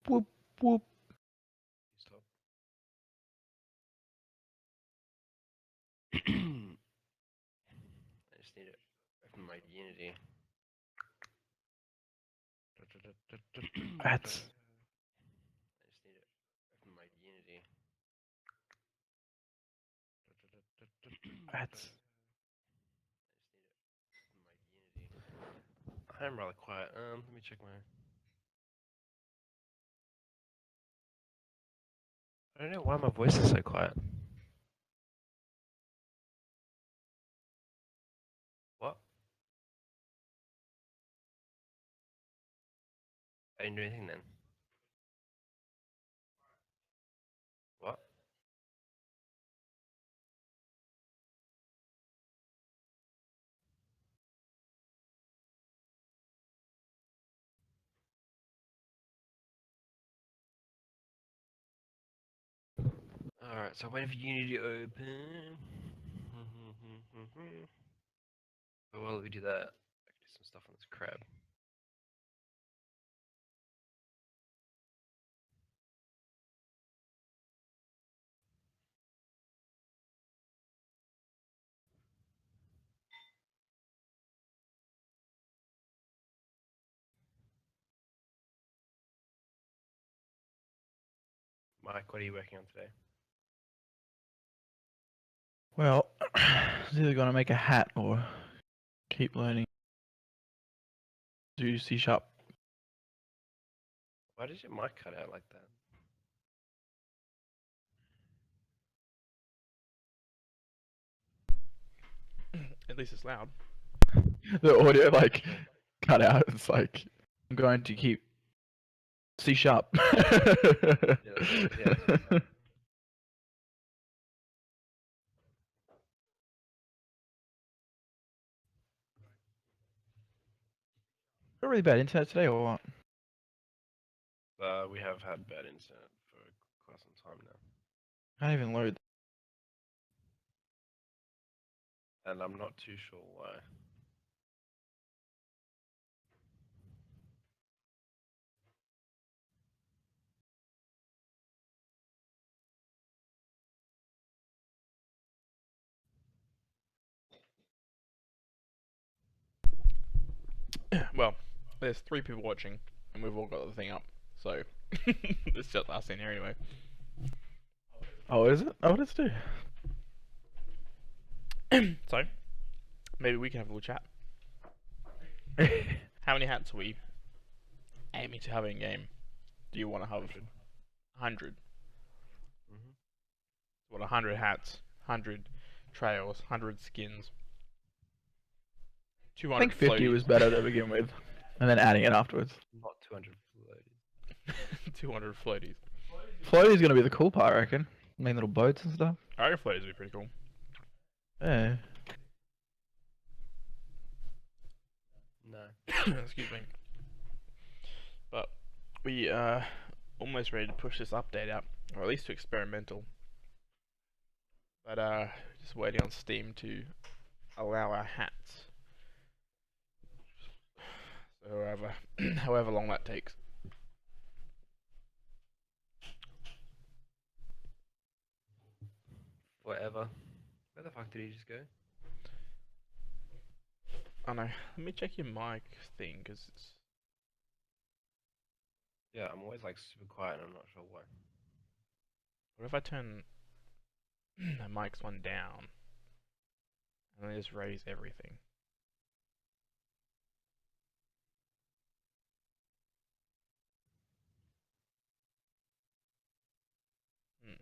Whoop, whoop. Stop. I just need to open my Unity. That's I just need to open my Unity. that's. I am rather quiet. Let me check my. I don't know why my voice is so quiet. What? I didn't do anything then. What? Alright, so wait for Unity to open. But while we do that, I can do some stuff on this crab. Mike, what are you working on today? Well, it's either gonna make a hat or keep learning. Do C sharp. Why did your mic cut out like that? At least it's loud. The audio like cut out. It's like I'm going to keep C sharp. Yeah. Got really bad internet today or what? We have had bad internet for quite some time now. Can't even load. And I'm not too sure why. Well, there's 3 people watching, and we've all got the thing up, so it's just us in here anyway. Oh, is it? Oh, let's do. So, maybe we can have a little chat. How many hats are we aiming to have in game? Do you want to have 100? Mm-hmm. What, 100 hats, 100 trails, 100 skins, I 200 think 50 floaties. was better to begin with, and then adding it afterwards. Not 200 floaties. 200 floaties. Floaty's gonna be the cool part, I reckon. Making little boats and stuff. I reckon floaties would be pretty cool. Yeah. No. Excuse me. But we are almost ready to push this update out, or at least to experimental. But just waiting on Steam to allow our hats. So however long that takes. Whatever. Where the fuck did he just go? I know. Let me check your mic thing, because it's... Yeah, I'm always like super quiet and I'm not sure why. What if I turn the mic's one down and then just raise everything? Hmm.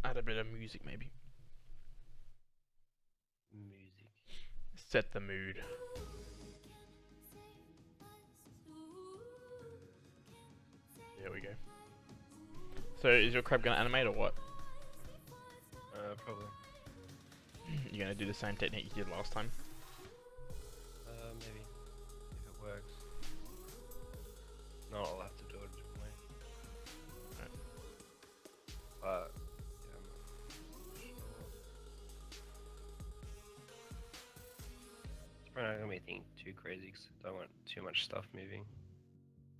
Add a bit of music, maybe. Music. Set the mood. So is your crab gonna animate or what? Probably. You're gonna do the same technique you did last time? Maybe. If it works. No, I'll have to do it a different way. Right. But, yeah, I'm not sure. It's probably not gonna be anything too crazy because I don't want too much stuff moving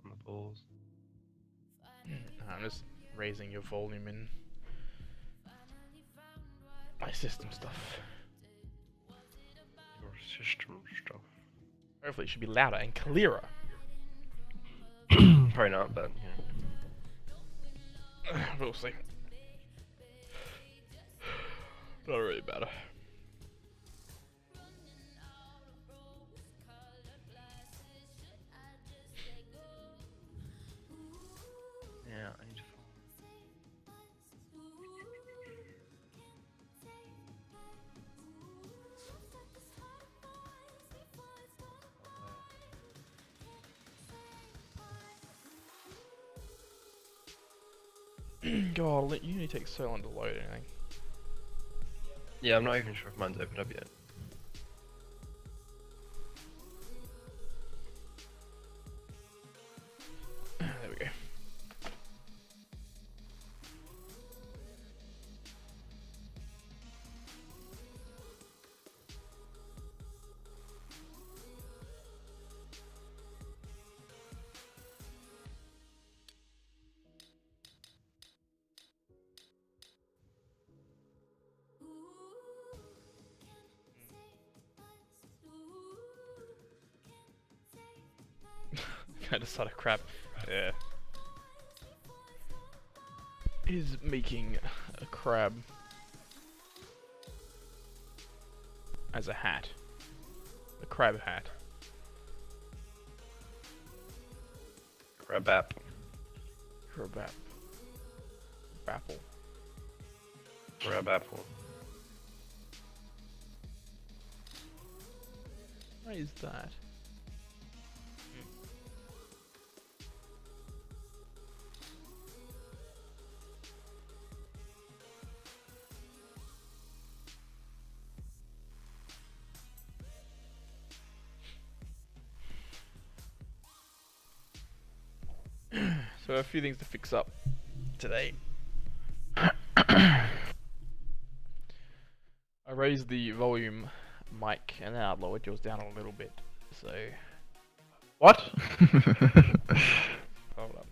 on the balls. I'm just raising your volume in my system stuff. Or system stuff. Hopefully it should be louder and clearer. Probably not, but, We'll see. Not really matter. Yeah, I need to God, it usually takes so long to load anything. Yeah, I'm not even sure if mine's opened up yet. There we go. I decided crap. Yeah. Is making a crab as a hat. A crab hat. Crab app. Crab app. Bapple. Crab apple. What is that? So a few things to fix up today. I raised the volume mic and then I lowered yours down a little bit. So What? hold up.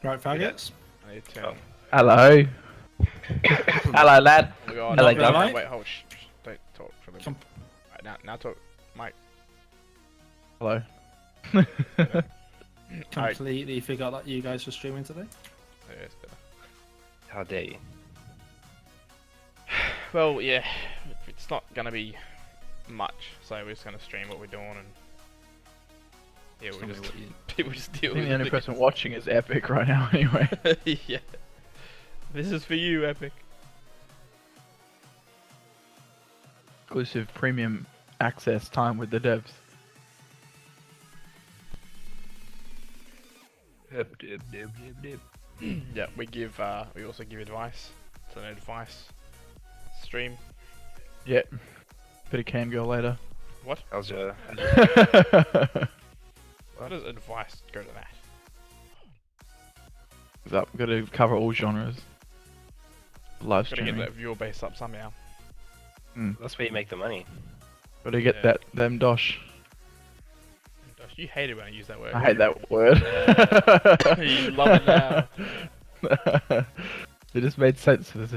Right, faggots. I need to turn. Oh. Hello. Hello, lad. Oh my god. Hello, Not gonna Doug. lie. Wait, hold. Shh. Don't talk for a little bit. Right, now talk. Mike. Hello. Alright. Completely forgot that you guys were streaming today. Yeah, it's better. How dare you? Well, yeah, it's not gonna be much, so we're just gonna stream what we're doing and yeah, Tell we'll me just what you- people just deal I think with the only it. person watching is Epic right now, anyway. Yeah, this is for you, Epic. Exclusive premium access time with the devs. Yeah, we also give advice. It's an advice stream. Yeah. Bit of cam girl later. What? How's your... How does advice go to that? Up, gotta cover all genres. Live Gotta get streaming. that viewer base up somehow. That's where you make the money. Gotta get Yeah. them dosh. Gosh, you hate it when I use that word. I hate that word. You love it now. It just made sense for this.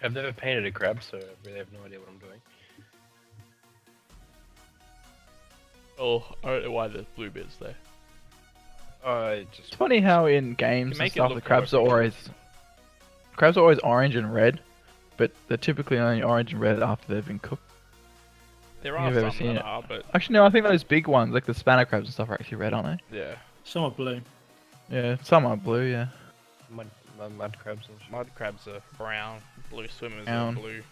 I've never painted a crab, so I really have no idea what I'm doing. Oh, I don't know why there's blue bits there. I It's just... funny how in games and make it stuff look the crabs are more always orange and red, but they're typically only orange and red after they've been cooked. There I are think I've ever some seen that it. are, but Actually, no, I think those big ones, like the spanner crabs and stuff, are actually red, aren't yeah. Some are blue. they? Yeah, some are blue, yeah. Mud crabs and shit. Mud crabs are brown, blue swimmers Brown. are blue.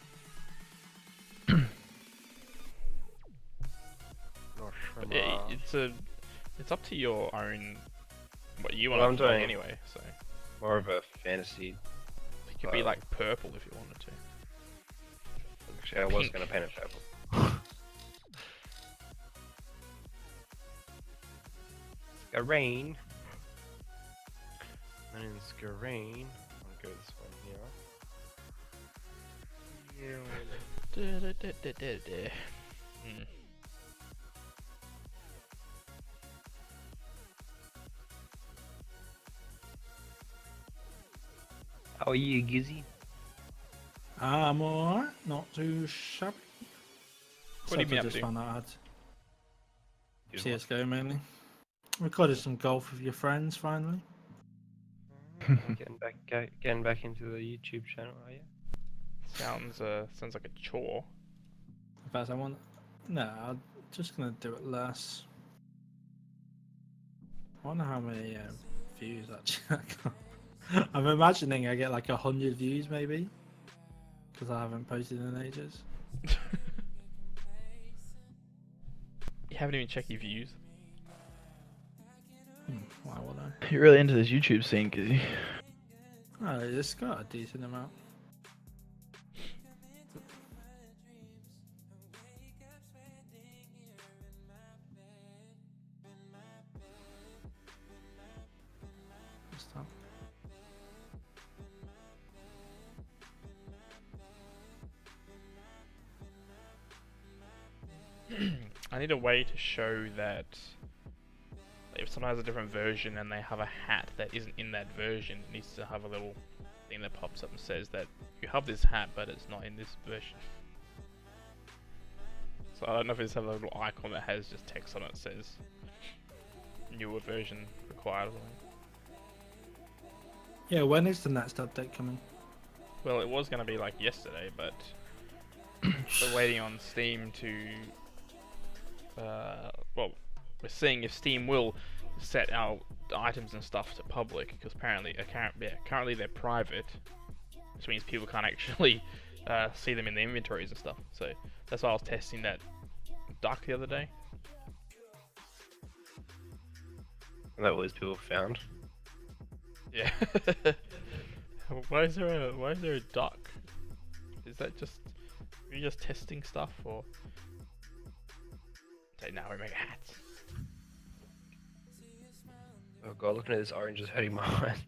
But yeah, it's up to your own what you want Well, to I'm play doing- anyway. So More of a fantasy. it could be like purple if you wanted to. Actually, I was Pink. gonna paint it purple. Rain. And in Scarrain, I'll go this one here. Hmm. How are you, Gizzy? I'm alright, not too shabby. What have you been up just to? found out I had Did CSGO mainly. Recorded some golf with your friends finally. Getting back into the YouTube channel, are you? Sounds like a chore. In fact, I want. No, I'm just gonna do it less. I wonder how many views actually. I'm imagining I get like 100 views maybe, because I haven't posted in ages. You haven't even checked your views. Why would I? You're really into this YouTube scene, Kizzy. Oh, it's got a decent amount. What's that? I need a way to show that if someone has a different version and they have a hat that isn't in that version, it needs to have a little thing that pops up and says that you have this hat but it's not in this version. So I don't know if it's have a little icon that has just text on it that says newer version required or something. Yeah, when is the next update coming? Well, it was going to be like yesterday, but we're waiting on Steam to well, we're seeing if Steam will set our items and stuff to public, because apparently, currently they're private, which means people can't actually see them in the inventories and stuff. So that's why I was testing that duck the other day. And that was people found. Yeah. Why is there a duck? Is that just are you just testing stuff or? Okay, now we make hats. Oh god, looking at this orange is hurting my eyes.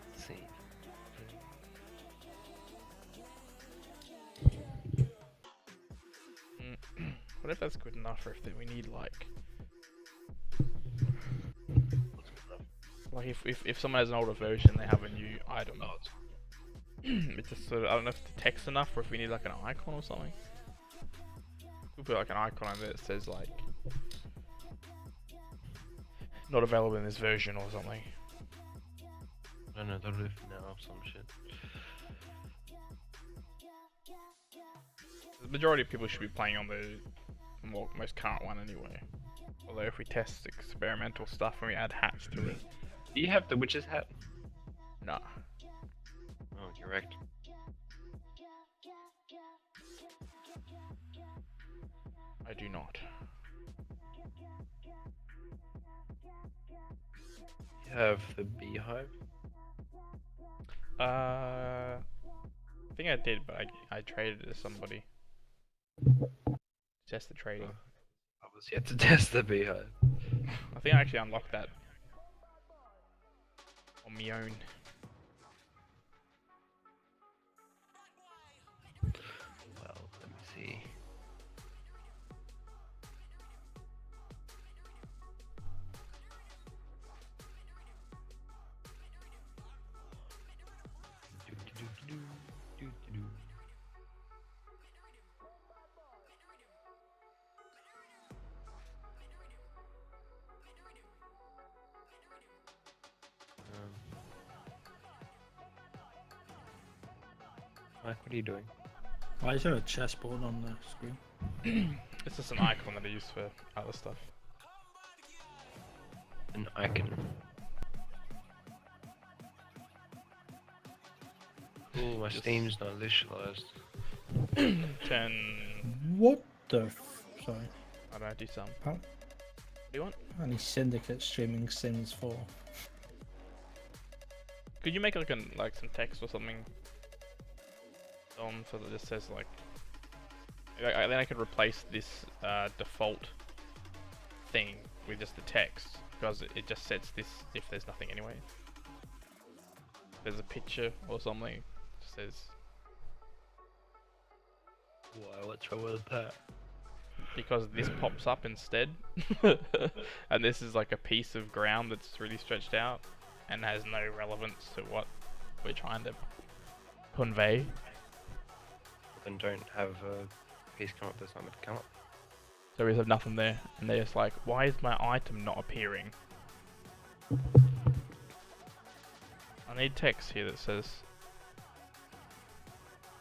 Let's see. What if that's good enough, or if we need like if someone has an older version, they have a new item. It's just sort of, I don't know if the text enough, or if we need like an icon or something. We'll put like an icon on there that says like not available in this version or something. I don't know, that'll do for now, some shit. The majority of people should be playing on the most current one anyway. Although if we test experimental stuff and we add hats to it, Do you have the witch's hat? nah. Oh, correct. I do not. You have the beehive? Uh, think I did, but I traded it to somebody. Test the trading. I was yet to test the beehive. I think I actually unlocked that on my own. Well, let me see. Mike, what are you doing? Why is there a chessboard on the screen? It's just an icon that I use for other stuff. An icon. Ooh, my Just- Steam's not initialized. 10. What the sorry. I don't know, do some. Huh? What do you want? Any syndicate streaming Sims 4. Could you make like some text or something on so that it just says like then I could replace this default thing with just the text because it just sets this if there's nothing anyway. If there's a picture or something, it just says Why? What's wrong with that? because this pops up instead, and this is like a piece of ground that's really stretched out and has no relevance to what we're trying to convey. Then don't have a piece come up that's not meant to come up. So we just have nothing there, and they're just like, why is my item not appearing? I need text here that says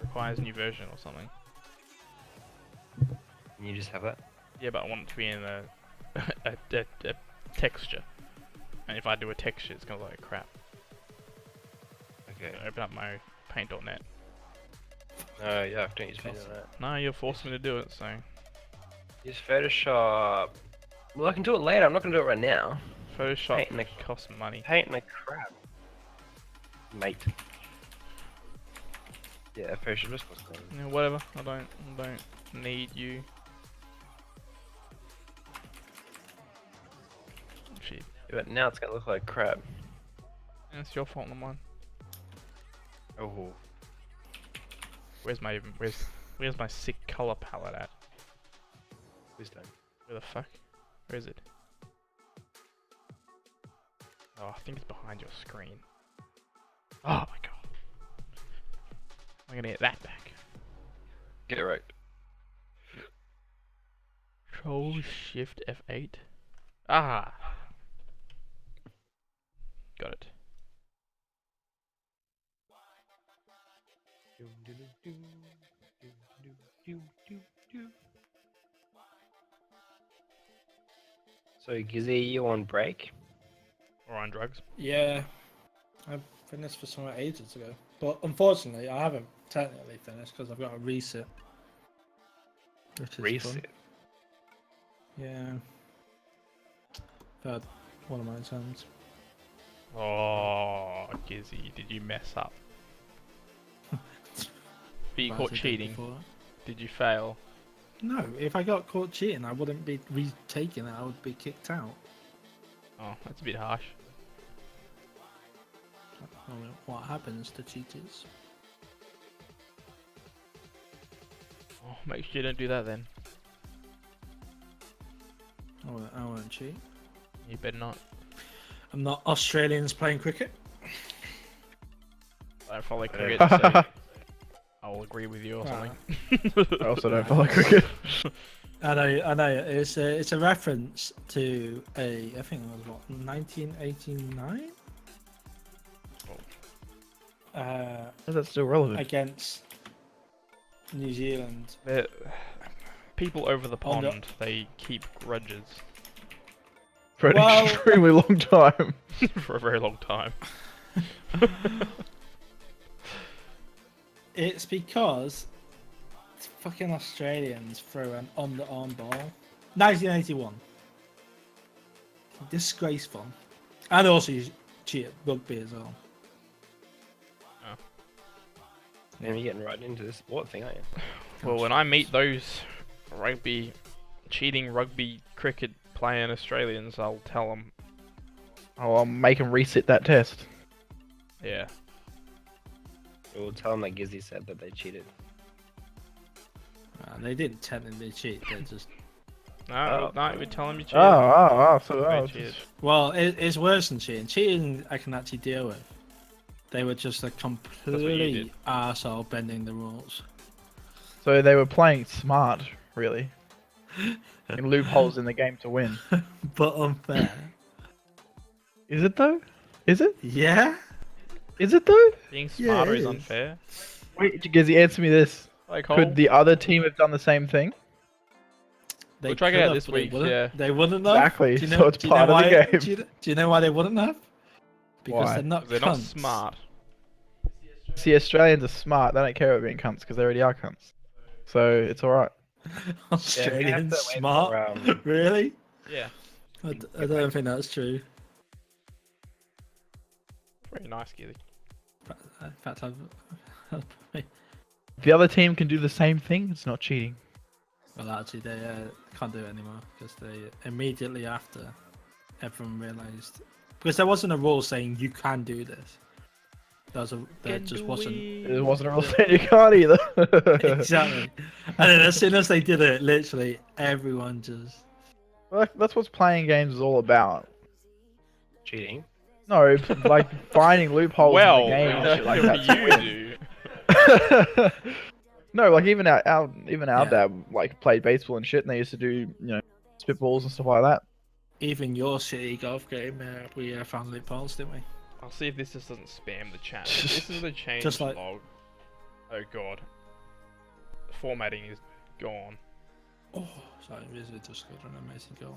requires new version or something. And you just have that? Yeah, but I want it to be in a texture. And if I do a texture, it's gonna look like crap. Okay. Open up my paint.net. No, yeah, don't use Paint on that. No, you're forcing me to do it, so. Use Photoshop. Well, I can do it later. I'm not gonna do it right now. Photoshop Paint and costs money. Paint and crap. Mate. Yeah, Photoshop just costs money. Yeah, whatever. I don't need you. Shit. Yeah, but now it's gonna look like crap. It's your fault, not mine. Oh. Where's my sick color palette at? Please don't. Where the fuck? Where is it? Oh, I think it's behind your screen. Oh my god. I'm gonna get that back. Get it right. Control Shift F8. Ah. Got it. So, Gizzy, you on break? Or on drugs. Yeah, I finished for somewhere ages ago. But unfortunately, I haven't technically finished because I've got a reset. Which is fun. Reset. Yeah. I've had one of my exams. Oh, Gizzy, did you mess up? Be you As caught I did cheating? before. Did you fail? No, if I got caught cheating, I wouldn't be retaking it. I would be kicked out. Oh, that's a bit harsh. I don't know what happens to cheaters. Oh, make sure you don't do that then. I won't cheat. You better not. I'm not Australians playing cricket. I don't follow Okay, cricket, so so- I'll agree with you or Ah. something. I also don't follow cricket. I know. It's a reference to I think it was what 1989. Is that still relevant? Against New Zealand. People over the On the- pond, they keep grudges For an Well- extremely long time. for a very long time. It's because fucking Australians threw an on-the-arm ball. 1981. Disgraceful. And also you cheat at rugby as well. Oh. And you're getting right into this sport thing, aren't you? Well, when I meet those cheating rugby cricket playing Australians, I'll tell them. Oh, I'll make him resit that test. Yeah. We'll tell them that Gizzy said that they cheated. They didn't technically cheat. They just No, Oh. we tell them you Oh, cheated. so They oh, cheated. well, it's worse than cheating. Cheating I can actually deal with. They were just a you complete did. arsehole bending the rules. so they were playing smart, really. In loopholes in the game to win. But unfair. Is it though? Is it? Yeah. Is it though? Being Yeah, smarter it is is. unfair. Wait, Gizzy, answer me this. Like, Could the other team have done the same thing? They We'll try it could out have, this but they week, wouldn't. yeah. They wouldn't have. Exactly, Do you know, so it's do you know part of the why, game. Do you know why they wouldn't have? Because Why? they're not they're cunts. not smart. See, Australians are smart. They don't care about being cunts because they already are cunts. So it's alright. Australians to wait smart? for, Really? Yeah. I don't think that's true. Very nice, Gilly. In fact, If the other team can do the same thing, it's not cheating. well, actually, they can't do it anymore because they immediately after everyone realised because there wasn't a rule saying you can do this. There just wasn't. It wasn't a rule saying you can't either. Exactly. And then as soon as they did it, literally everyone just. Well, that's what playing games is all about. cheating. No, like finding loopholes Well, in the game and shit like what that. you do. No, like even our Yeah. dad like played baseball and shit, and they used to do spitballs and stuff like that. Even your city golf game, we found loopholes, didn't we? I'll see if this just doesn't spam the chat. This is the change Just like- log. Oh god. The formatting is gone. Oh, sorry, Wizard just got an amazing goal.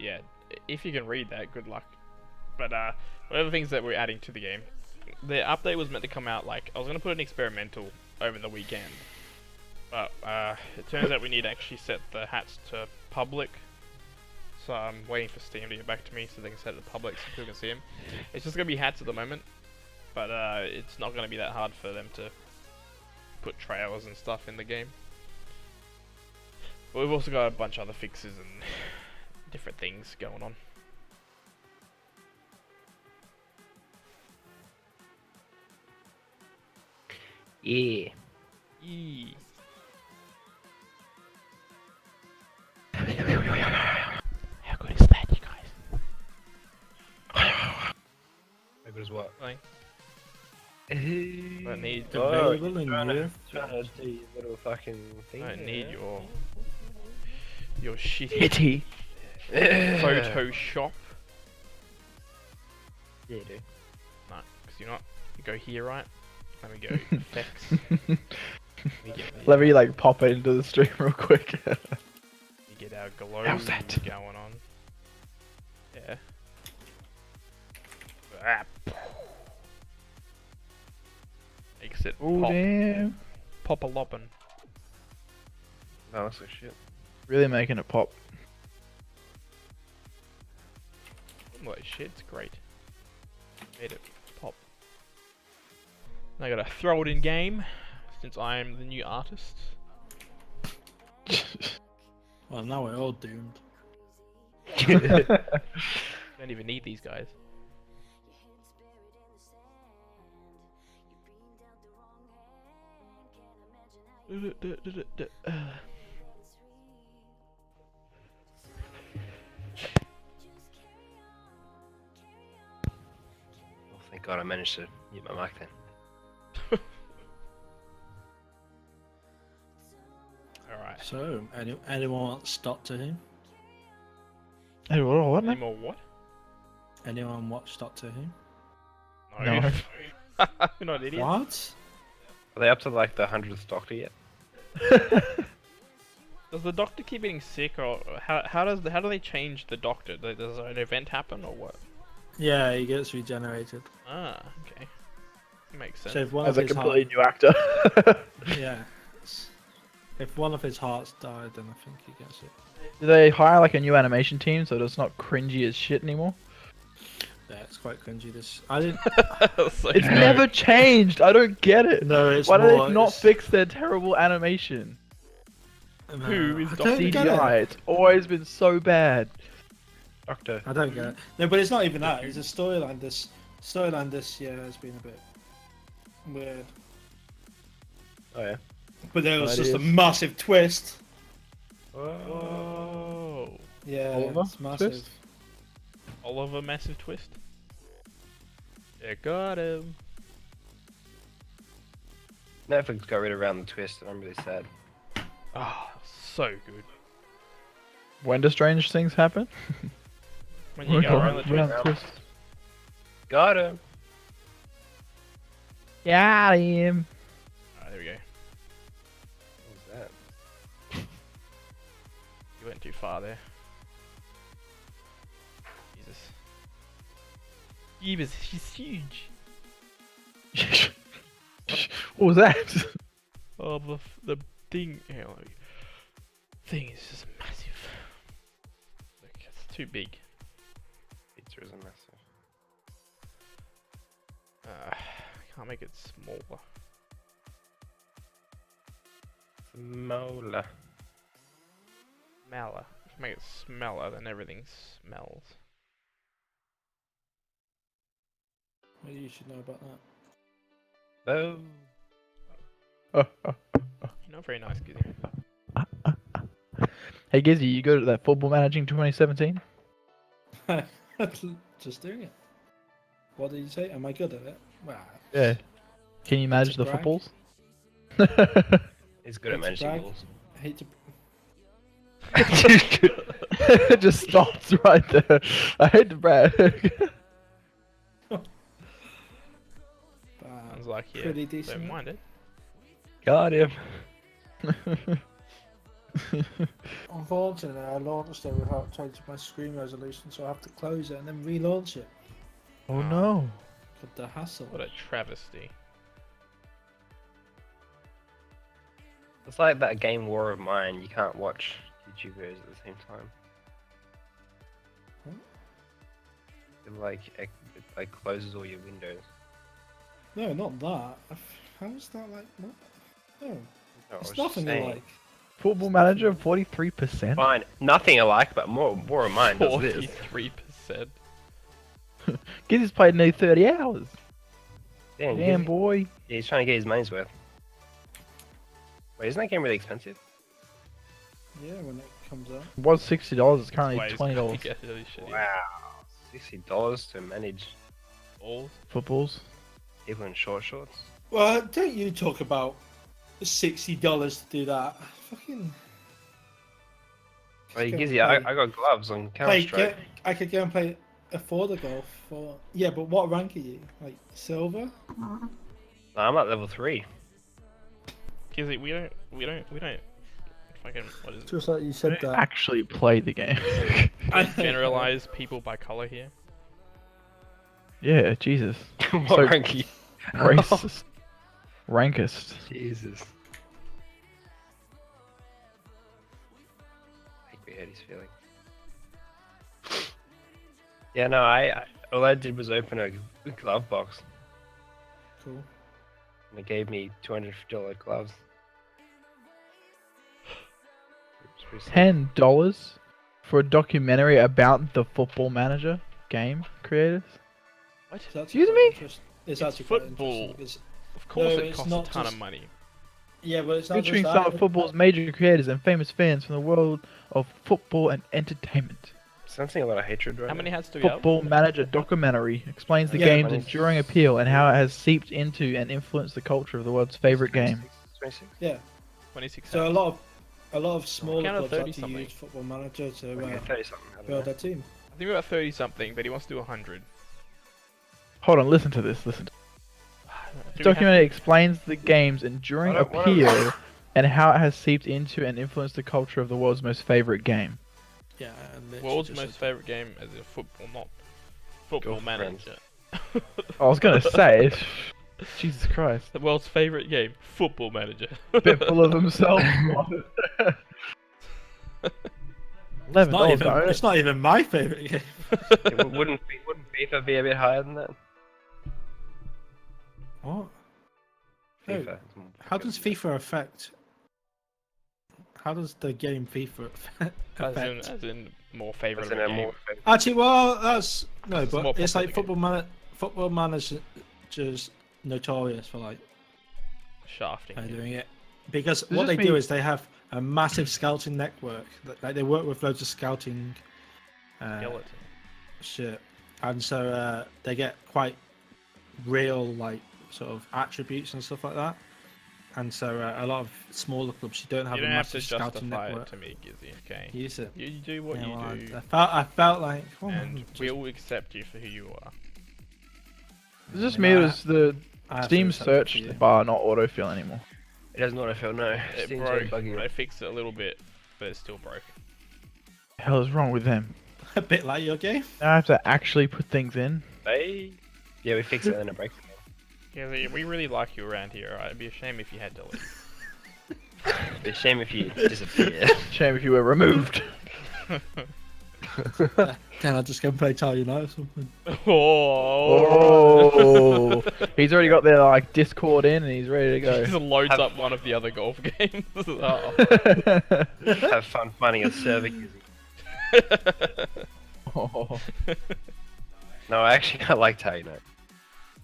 Yeah, if you can read that, good luck. But whatever things that we're adding to the game, the update was meant to come out like I was gonna put an experimental over the weekend, but it turns out we need to actually set the hats to public. So I'm waiting for Steam to get back to me so they can set it to public so people can see them. It's just gonna be hats at the moment, but it's not gonna be that hard for them to put trailers and stuff in the game. But we've also got a bunch of other fixes and different things going on. Yeah. Yee. How good is that, you guys? How good as what? Like, I don't need, Available in Europe. Trying to do your little fucking thing. don't need there. your shitty Pity. Photoshop. Yeah, you do. No, because you're not. You go here, right? Let me go effects. We get the, Let me like pop it into the stream real quick. we get our glow How's that? going on. Yeah. Ah. Makes it Oh pop. damn! Pop a loppin'. No, that's like shit. Really making it pop. Holy shit, it's great. Made it pop. Now I gotta throw it in game, since I am the new artist. Well, now we're all doomed. Don't even need these guys. Oh, thank God I managed to mute my mic then. Alright. So, anyone want Stop to Whom? Hey, what? Any more what? Anyone watch Stop to Whom? No. You're not an idiot. What? Are they up to like the 100th Doctor yet? Does the Doctor keep getting sick, or how do they change the Doctor? Does an event happen, or what? Yeah, he gets regenerated. Ah, okay. Makes sense. So if one As of a his completely new actor. yeah, if one of his hearts died, then I think he gets it. Do they hire like a new animation team so it's not cringy as shit anymore? Yeah, it's quite cringy. This I didn't. So It's good. never changed. I don't get it. No, it's Why do more. they not it's- fix their terrible animation? no, Who is I Dr. don't get CGI. it. It's always been so bad. Doctor. I don't get it. No, but it's not even that. It's a storyline. This storyline this year has been a bit weird. Oh yeah. But there was Oh, it just a is. massive twist. Whoa. Yeah, Oliver it's massive. twist? Oliver massive twist. Yeah, got him. Netflix got rid of Around the Twist, and I'm really sad. Oh, so good. When do strange things happen? When you go around the Around twist. twist. Got him. Got him. Alright, there we go. What was that? You went too far there. Jesus. Jeebus, he's huge. What was that? Oh, the thing. Hang on, thing is just massive. Look, it's too big. Pizza is a massive. Can't make it smaller. Smola. Smeller. If I make it smeller, then everything smells. Well, you should know about that. Oh. You're not very nice, Gizzy. Hey Gizzy, you good at that football managing 2017? Just doing it. What did you say? Am I good at it? Well, Yeah. Can you manage to the brag. footballs? He's good at It's managing brag. balls. I hate to. It just stops right there. I hate to brag. Sounds like yeah. Pretty decent. Don't mind it. Got him. Unfortunately, I launched it without changing my screen resolution, so I have to close it and then relaunch it. Oh no. Got the hassle. What a travesty. It's like that game War of Mine. You can't watch YouTube videos at the same time. What? It like closes all your windows. No, not that. How is that like? What? No, No, I it's was just nothing saying. like. Football manager 43%. Fine, nothing alike, but War of Mine does this. 43%. Gizzy's played nearly 30 hours. Damn, Damn boy. Yeah, he's trying to get his money's worth. Wait, isn't that game really expensive? Yeah, when it comes out. It was $60, it's currently Why is $20. Get this shit in. Wow, $60 to manage All Footballs. people in short shorts. Well, don't you talk about $60 to do that? Fucking. Well, Go Gizzy, play- I got gloves on Counter play, Strike. I could go and play Afford a Golf for. Yeah, but what rank are you? Like silver? No, I'm at level 3. Kizzy, we don't fucking, what is it? Just like you said that. Actually play the game. Generalize people by color here. Yeah, Jesus. What So- rank are you? Racist. Rankist. Jesus. I think we hurt his feelings. Yeah, no, I all I did was open a glove box, Cool. and it gave me $250 gloves. It's pretty sick. $10 for a documentary about the football manager game creators? What? It's actually Excuse quite me? interest- It's It's actually quite football. interesting because Of course No, it it's costs a not ton just- of money. yeah, but it's not Featuring just some that. of football's major creators and famous fans from the world of football and entertainment. Sensing a lot of hatred right How many now. hats do we have? Football Manager documentary explains the Yeah, game's but it's- enduring appeal and how it has seeped into and influenced the culture of the world's favorite game. 26? Yeah. 26 So hats. a lot of smaller Count of clubs 30 actually something. use Football Manager to Okay, 30 something. I don't build know. their team. I think we're about 30 something, but he wants to do 100. Hold on, listen to this. Listen. Do The we documentary explains the game's enduring What a- appeal and how it has seeped into and influenced the culture of the world's most favorite game. Yeah, and have literally world's just most favorite game as a football, not football Girlfriends. manager. I was gonna say, Jesus Christ, The world's favorite game, football manager. a bit full of himself. $11. I own It's it. not even my favorite game. Wouldn't FIFA be a bit higher than that? What? FIFA. Oh, is more how does popular. FIFA affect? How does the game FIFA affect? As in more favorite As of in a a game. more Actually, well, that's no, It's more but it's like popular Football Manager's notorious for like Shafting. you. doing it because It's what just they do me- is they have a massive scouting network. Like they work with loads of scouting Skeleton. shit, and so they get quite real like sort of attributes and stuff like that. And so a lot of smaller clubs, you don't have You a don't have to massive scouting justify network. it to me, Gizzy. Okay. Use it. You do what Yeah, you well, do, I felt like, oh, and just- we'll accept you for who you are. It's just I me. mean, It was the I have to Steam accept it for search you. bar, not autofill anymore. It doesn't autofill, no. It Steam's broke. really bugging They it. fixed it a little bit, but it's still broken. The hell is wrong with them? a bit like your game. Now I have to actually put things in. Hey. Yeah, we fix it and then it breaks again. Yeah, we really like you around here. Right? It'd be a shame if you had to leave. It'd be a shame if you disappear. Shame if you were removed. Can I just go and play Tile United or something? Oh, he's already got their like Discord in and he's ready to Just go. loads Have up one of the other golf games. Oh. Have fun finding a server using. Oh. No, actually, I like how you know.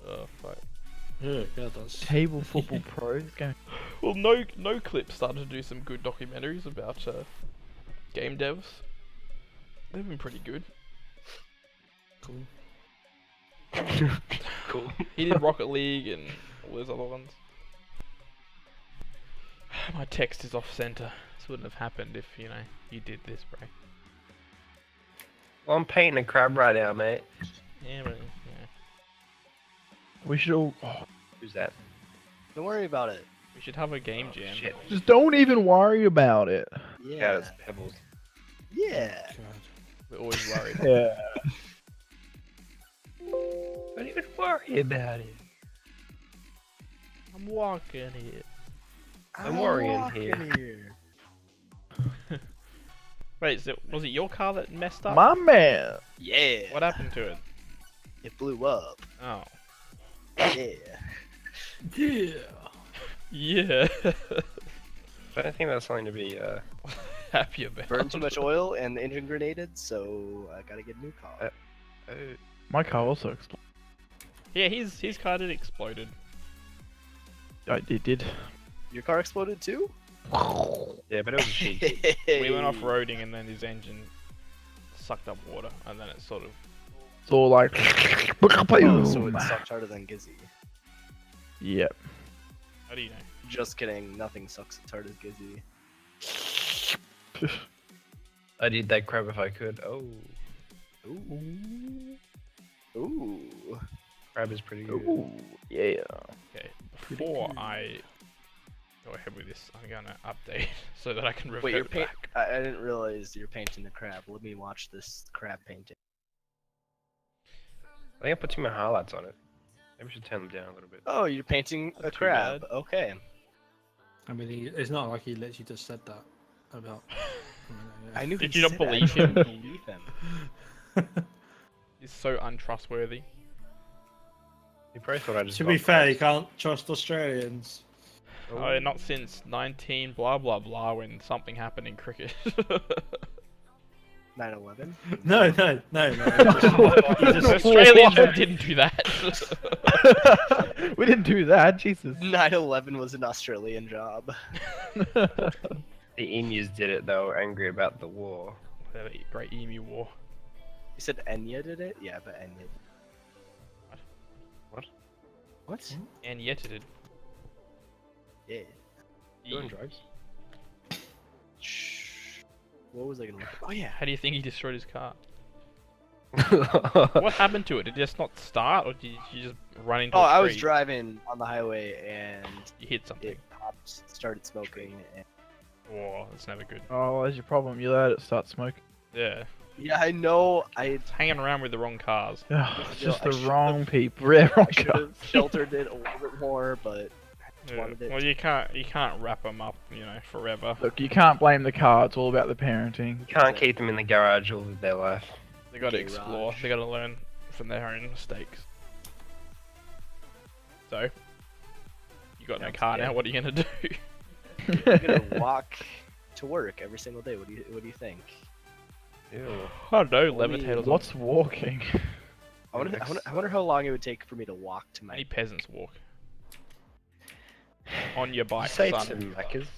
Oh, fuck. Yeah, God, that's. Table Football Pro. This game. Well, no Clip started to do some good documentaries about game devs. They've been pretty good. Cool. Cool. He did Rocket League and all those other ones. My text is off center. This wouldn't have happened if, you did this, bro. Well, I'm painting a crab right now, mate. Yeah, but, We should all. Oh, Who's that? Don't worry about it. we should have a game jam. Shit. just don't even worry about it. Yeah, Yeah. it's pebbles. Yeah. God. We're always worried. Yeah. Don't even worry about it. I'm walking here. I'm worrying walking here. Wait, was it your car that messed up? My man. Yeah. What happened to it? It blew up. Oh. Yeah. Yeah. Yeah. I don't think that's something to be. Happy about. Burned too much oil and the engine grenaded, so I gotta get a new car. My car also exploded. Yeah, his car did exploded. It did. Your car exploded too? Yeah, but it was cheap. We went off roading and then his engine sucked up water and then it sort of. It's all like. Oh, so it sucked harder than Gizzy. Yep. How do you know? Just kidding. Nothing sucks as hard as Gizzy. I'd eat that crab if I could. Oh, Ooh. Ooh. crab is pretty good. Ooh, yeah. Okay. Before I go ahead with this, I'm gonna update so that I can revert Wait, you're paint. back. I didn't realize you're painting the crab. Let me watch this crab painting. I think I put too many highlights on it. Maybe we should turn them down a little bit. Oh, you're painting Not a too crab. bad. Okay. I mean, it's not like he literally just said that about. I knew. Did he you not said it. I believe couldn't him? believe him. He's so untrustworthy. You probably thought I just. To got be fair, you crabs. can't trust Australians. Oh, not since 19 blah blah blah when something happened in cricket. 9/11. No. Australians didn't do that. We didn't do that, Jesus. 9/11 was an Australian job. The emus did it though. Angry about the war. The Great Emu War. You said Enya did it? Yeah, but Enya. What? What? And yet it did. Yeah. Doing drugs. Shh. What was I gonna look at? Oh yeah. How do you think he destroyed his car? What happened to it? Did it just not start, or did you just run into Oh, a I was tree? driving on the highway and You hit something. it popped, started smoking. And... Oh, that's never good. Oh, that's your problem. You let it start smoking. Yeah. Yeah, I know. I It's hanging around with the wrong cars. Ugh, it's Still, just I the should've- wrong people. Yeah, wrong should guy. have sheltered it a little bit more, but Yeah. wanted it. Well, you can't wrap them up, you know, forever. Look, you can't blame the car. It's all about the parenting. You can't keep them in the garage all of their life. They got to Garage. explore. They got to learn from their own mistakes. So, you got no Sounds car good. now. What are you gonna do? I'm gonna walk to work every single day. What do you think? Ew. I don't know. Only- Levitators. What's walking? I wonder how long it would take for me to walk to my Many peasants walk on your You bike, say son. to Macca's.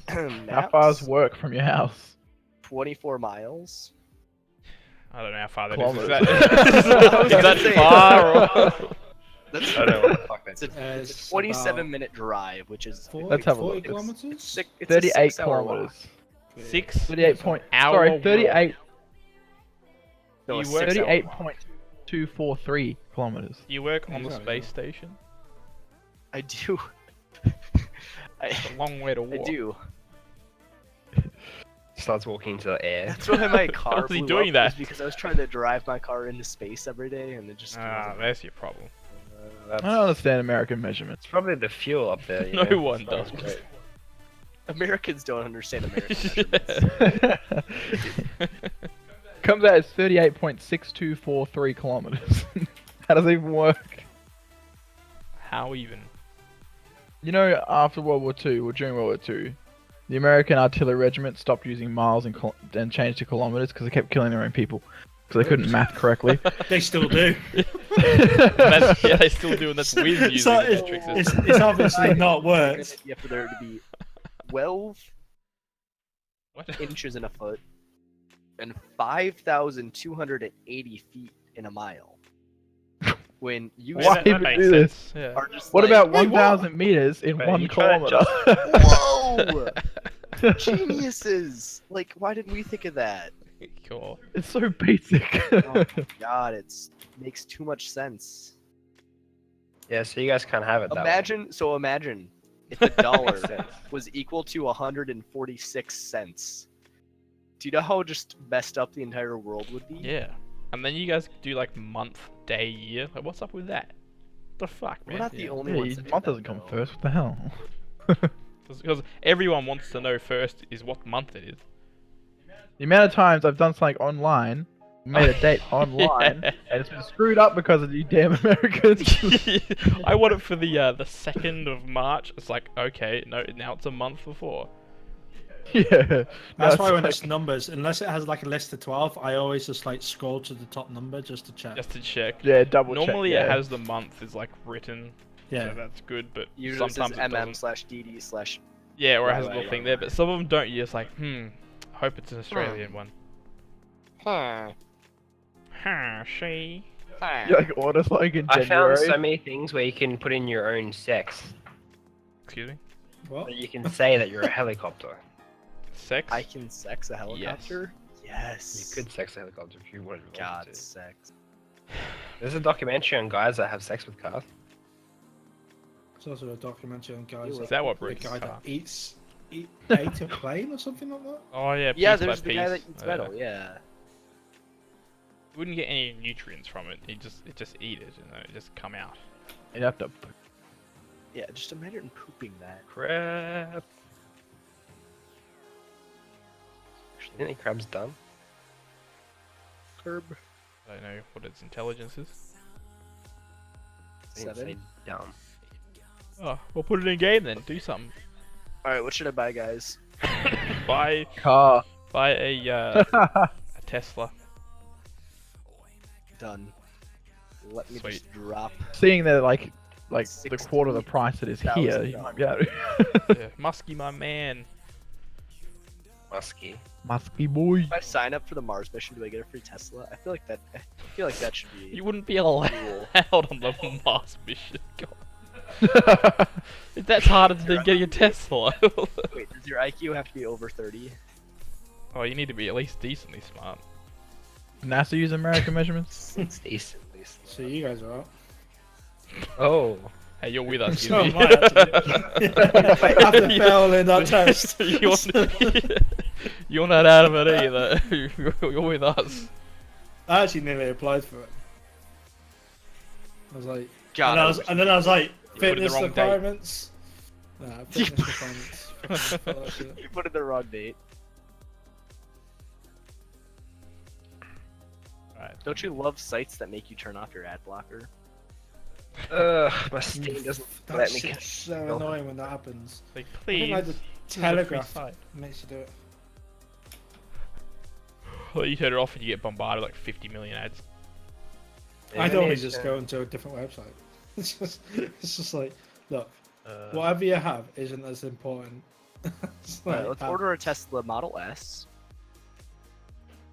How far's maps. work from your house? 24 miles. I don't know how far that Kilometers. is. Is I was that gonna say- far? Or... That's I don't know what the fuck it's that's. a, It's it's a 27-minute drive, which is 40, Let's have a 40 look. kilometers? it's a 38 6-hour walk. kilometers. 6 38 point. Hour Sorry, walk. 38. No, a You work- 6-hour walk. 38.243 kilometers. You work on the Exactly. space station. I do. It's a long way to I walk. do. Starts walking into the air. That's why my car was he blew doing up, that? was because I was trying to drive my car into space every day, and it just Ah, wasn't. there's your problem. That's I don't understand American measurements. it's probably the fuel up there. You No know? one It's not does. great. Americans don't understand American measurements. Comes out as 38.6243 kilometers. How does it even work? How even? You know, after World War II, or during World War II, the American artillery regiment stopped using miles and changed to kilometers because they kept killing their own people because they couldn't math correctly. They still do. That's, yeah, they still do, and that's with using So the metric it's, system. it's obviously not worked. You have for there to be 12 What? inches in a foot and 5,280 feet in a mile. When you Why that even makes do this? sense, Yeah. are just What like, about Wait, what? 1,000 meters in Wait, 1 you trying to kilometer? whoa, geniuses! Like, why didn't we think of that? Cool. It's so basic. Oh my god, it's makes too much sense. Yeah, so you guys can't have it that way. Imagine if the dollar Makes sense. was equal to 146 cents. Do you know how just messed up the entire world would be? Yeah. And then you guys do like month, day, year. Like, what's up with that? The fuck, We're man? not the Yeah. only Yeah, ones. that do month that, doesn't come though. first. What the hell? Because everyone wants to know first is what month it is. The amount of times I've done something online, made a date online, Yeah. and it's been screwed up because of you damn Americans. I want it for the 2nd of March. It's like, okay, no, now it's a month before. Yeah. That's No, why when like- it's numbers, unless it has like a list of 12, I always just like scroll to the top number just to check. Just to check. Yeah, double check. Normally yeah. it has the month is like written, Yeah. so that's good, but Usually it sometimes says it doesn't. mm/dd/. Yeah, or it has a Right, little right, thing right, there, right. but some of them don't. You're just like, hope it's an Australian one. Huh. She. You like order like in I January. found so many things where you can put in your own sex. Excuse me? What? That you can say that you're a helicopter. Sex? I can sex a helicopter? Yes. You could sex a helicopter if you wanted to. God, sex. There's a documentary on guys that have sex with cars. There's also a documentary on guys. Is that what the breaks guy car? that ate a plane or something like that? Oh yeah, Yeah, piece by there's the guy piece. that eats metal. Yeah. You wouldn't get any nutrients from it. You just eat it, and it just come out. You'd have to. Yeah. Just imagine pooping that. Crap. Actually, any crab's done? Curb. I don't know what its intelligence is. I didn't 7. say dumb. Oh, we'll put it in game then. Do something. All right. What should I buy, guys? buy Car. a Tesla. Done. Let me Sweet. just drop. Seeing that like the quarter of the price it is here, you might be able to. Yeah, Muskie, my man. Musky. Musky boy. If I sign up for the Mars mission, do I get a free Tesla? I feel like that should be. You wouldn't be allowed Cool. on the Mars mission. God. That's harder than getting a Tesla. Wait, does your IQ have to be over 30? Oh, you need to be at least decently smart. NASA use American measurements. It's decent, at least. So you guys are out. Oh. Hey, you're with us. So you am I, actually. After failing that test. You're not out of it either. You're with us. I actually nearly applied for it. I was like, God, and then I was like, put in the fitness wrong date. requirements. Nah, fitness requirements. Fuck that shit. You put in the wrong date. Right. Don't you love sites that make you turn off your ad blocker? My Steam doesn't That let me. shit's so annoying when that happens. Like, I please. think like the this is a free Telegraph site. makes you do it. Well, you turn it off and you get bombarded with like 50 million ads. I Yeah, normally it's, just go into a different website. It's just like, look, uh, whatever you have isn't as important. It's like, Let's order a Tesla Model S.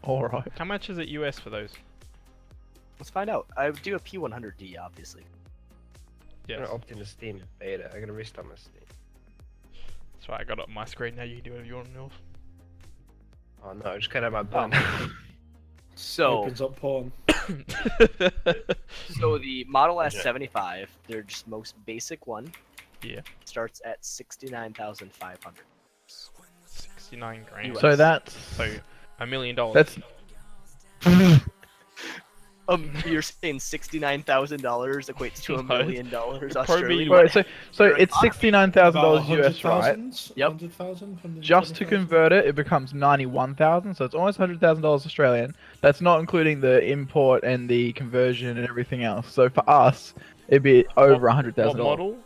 All right. How much is it US for those? Let's find out. I would do a P100D, obviously. I'm Yes. gonna opt into Steam beta. I'm gonna restart my Steam. That's right, I got it on my screen now. You can do whatever you want, Mills. Oh no, I just cut out my button. So, opens up porn. so the Model Okay. S75, their just most basic one, Yeah. starts at 69,500. 69 grand. So that's So, $1 million. that's You're saying $69,000 equates to $1 No, million probably Australian? wait, so Your it's $69,000 US, right? 100,000? Yep. 100,000? Just to convert it, it becomes 91,000. So it's almost $100,000 Australian. That's not including the import and the conversion and everything else. So for us, it'd be over What $100,000. model?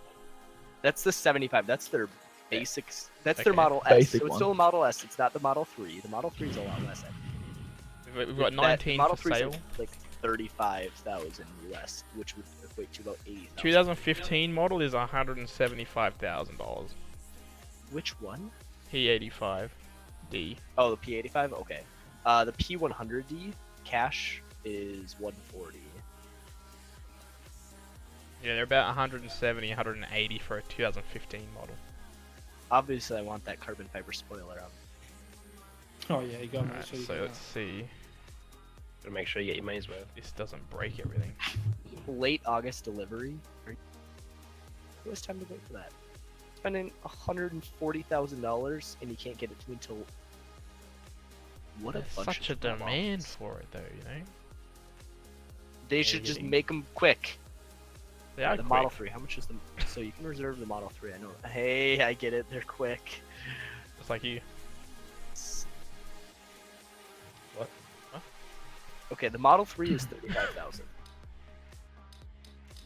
That's the 75. That's their basics. That's their Okay. Model S. Basic So it's one. still a Model S. It's not the Model 3. The Model 3 is a lot less. We've got That 19 Model for 3 is sale. like 35,000 US, which would equate to about 80,000. 2015 model is $175,000. Which one? P85D. Oh, the P85. Okay. The P100D cash is 140. Yeah, they're about 170, 180 for a 2015 model. Obviously, I want that carbon fiber spoiler on. Oh yeah, you got to make Alright, sure you so get let's see. Gotta make sure you get your money's worth. This doesn't break everything. Late August delivery. Who has time to wait for that? Spending $140,000 and you can't get it to me until. What a There's bunch such a of demand morons. for it, though. You know. They should just getting- make them quick. They are The quick. Model 3. How much is the? So you can reserve the Model 3. I know. Hey, I get it. They're quick. Just like you. What? Okay, the Model 3 is 35,000.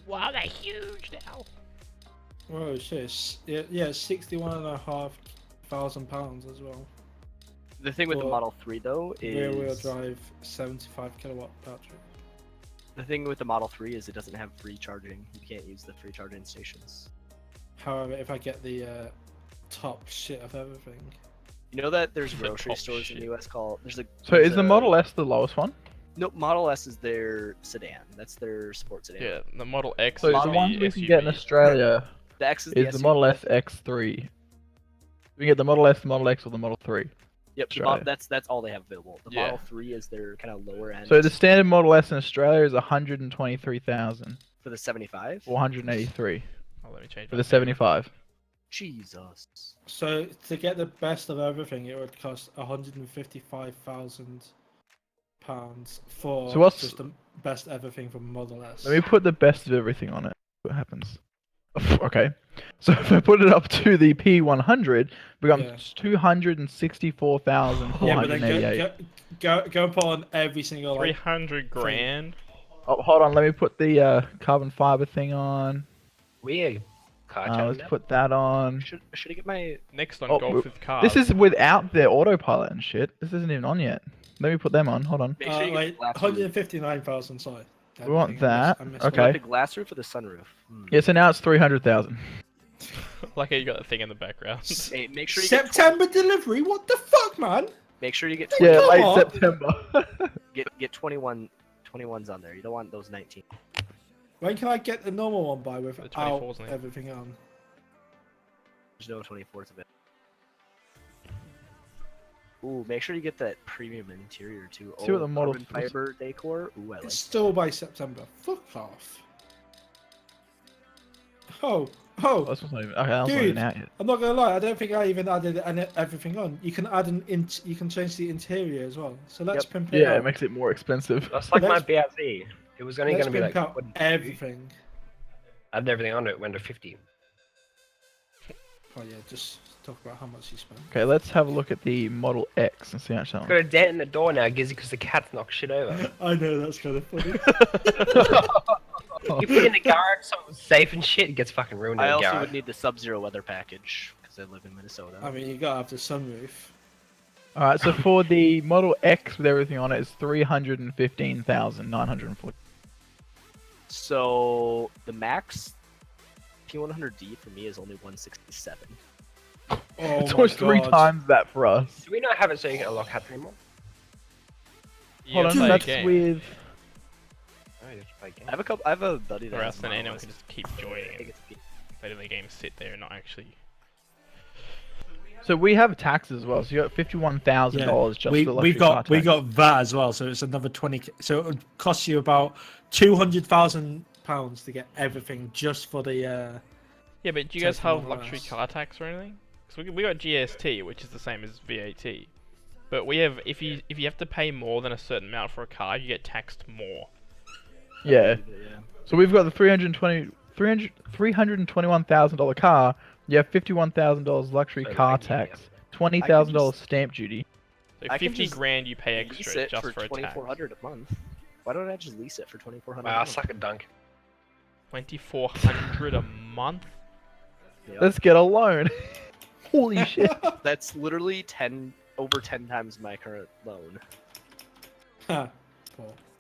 Wow, they're huge now. Oh shit! Yeah, £61,500 as well. The thing with the Well, Model 3 though Rear-wheel is drive, 75 kilowatt battery. the thing with the Model 3 is it doesn't have free charging. You can't use the free charging stations. However, if I get the top shit of everything, You know that there's The grocery top stores in shit. the US called So there's is the a- Model S the lowest one? Nope, Model S is their sedan. That's their sports sedan. Yeah, the Model X So is the the ones we can get in SUV. Australia The X is is the SUV. Model S X3. We can get the Model S, the Model X, or the Model 3. Yep, Australia. that's all they have available. The Yeah. Model 3 is their kind of lower end. So the standard Model S in Australia is 123,483 for the 75. Oh, let me change for my the 75. Jesus. so to get the best of everything, it would cost £155,000 for So what's- just the best everything from Model S. Let me put the best of everything on it. What happens? Okay. So if I put it up to the P100, it becomes Yeah. 264,488. Yeah, but then go and put on every single like, 300 grand. Oh, hold on. Let me put the carbon fiber thing on. Weird. Car Let's now? put that on. Should I get my Next on Oh, Golf with Cars. This is without their autopilot and shit. This isn't even on yet. Let me put them on. Hold on. make sure you get like the glass roof. 159,000. Sorry. We want Everything. that. I missed Okay. one. The glass roof or the sunroof? Yeah, so now it's 300,000. like how you got that thing in the background. Hey, make sure you get September delivery. What the fuck, man? make sure you get Yeah, Come late on. September. get 21s on there. You don't want those 19. When can I get the normal one by without 24s on it. everything on? There's no 24s of it. Ooh, make sure you get that premium interior too. See what the model- carbon fiber decor. Ooh, I like. It's still by September. Fuck off. Oh, That's not even, okay, that's not Dude. even out yet. I'm not gonna lie. I don't think I even added everything on. You can add you can change the interior as well. So let's Yep. pimp it Yeah, out. it makes it more expensive. That's like my Let's- BRZ. It was only Let's going to be pimp like out 42. everything. I had everything on it. Went to 50. Oh yeah, just talk about how much you spent. Okay, let's have a look at the Model X and see how much that Got one. a dent in the door now, Gizzy, because the cat's knocked shit over. I know, that's kind of funny. You put it in the garage, so it's safe and shit. It gets fucking ruined in I the also garage. would need the Sub-Zero weather package because I live in Minnesota. I mean, you gotta have the sunroof. Alright, so for the Model X with everything on it is 315,940. So the max P100D for me is only 167. Oh It's my almost 3 God. times that for us. Do we not have it so you can unlock hats anymore? You Hold gotta on, play a that's game, with... Oh, you just play games. I have a buddy that or has else then Model anyone S. can just keep I joining think and it's P- letting the game sit there and not actually. So we have taxes as well, so you got $51,000 just we for luxury car we tax. got that as well, so it's another 20. So it would cost you about £200,000 to get everything just for the. Yeah, but do you Tax guys the have Model luxury S. car tax or anything? Because we got GST, which is the same as VAT. But we have if you have to pay more than a certain amount for a car, you get taxed more. Yeah. yeah. So we've got the $321,000 car. You have $51,000 luxury So car laggy, tax, yeah. $20,000 stamp duty. So I can 50 just grand you pay Lease extra it just for for a tax. 2,400 a month. Why don't I just lease it for 2,400? Wow, a month? suck a dunk. 2,400 a month. Yep. Let's get a loan. Holy shit. That's literally over 10 times my current loan. Paul.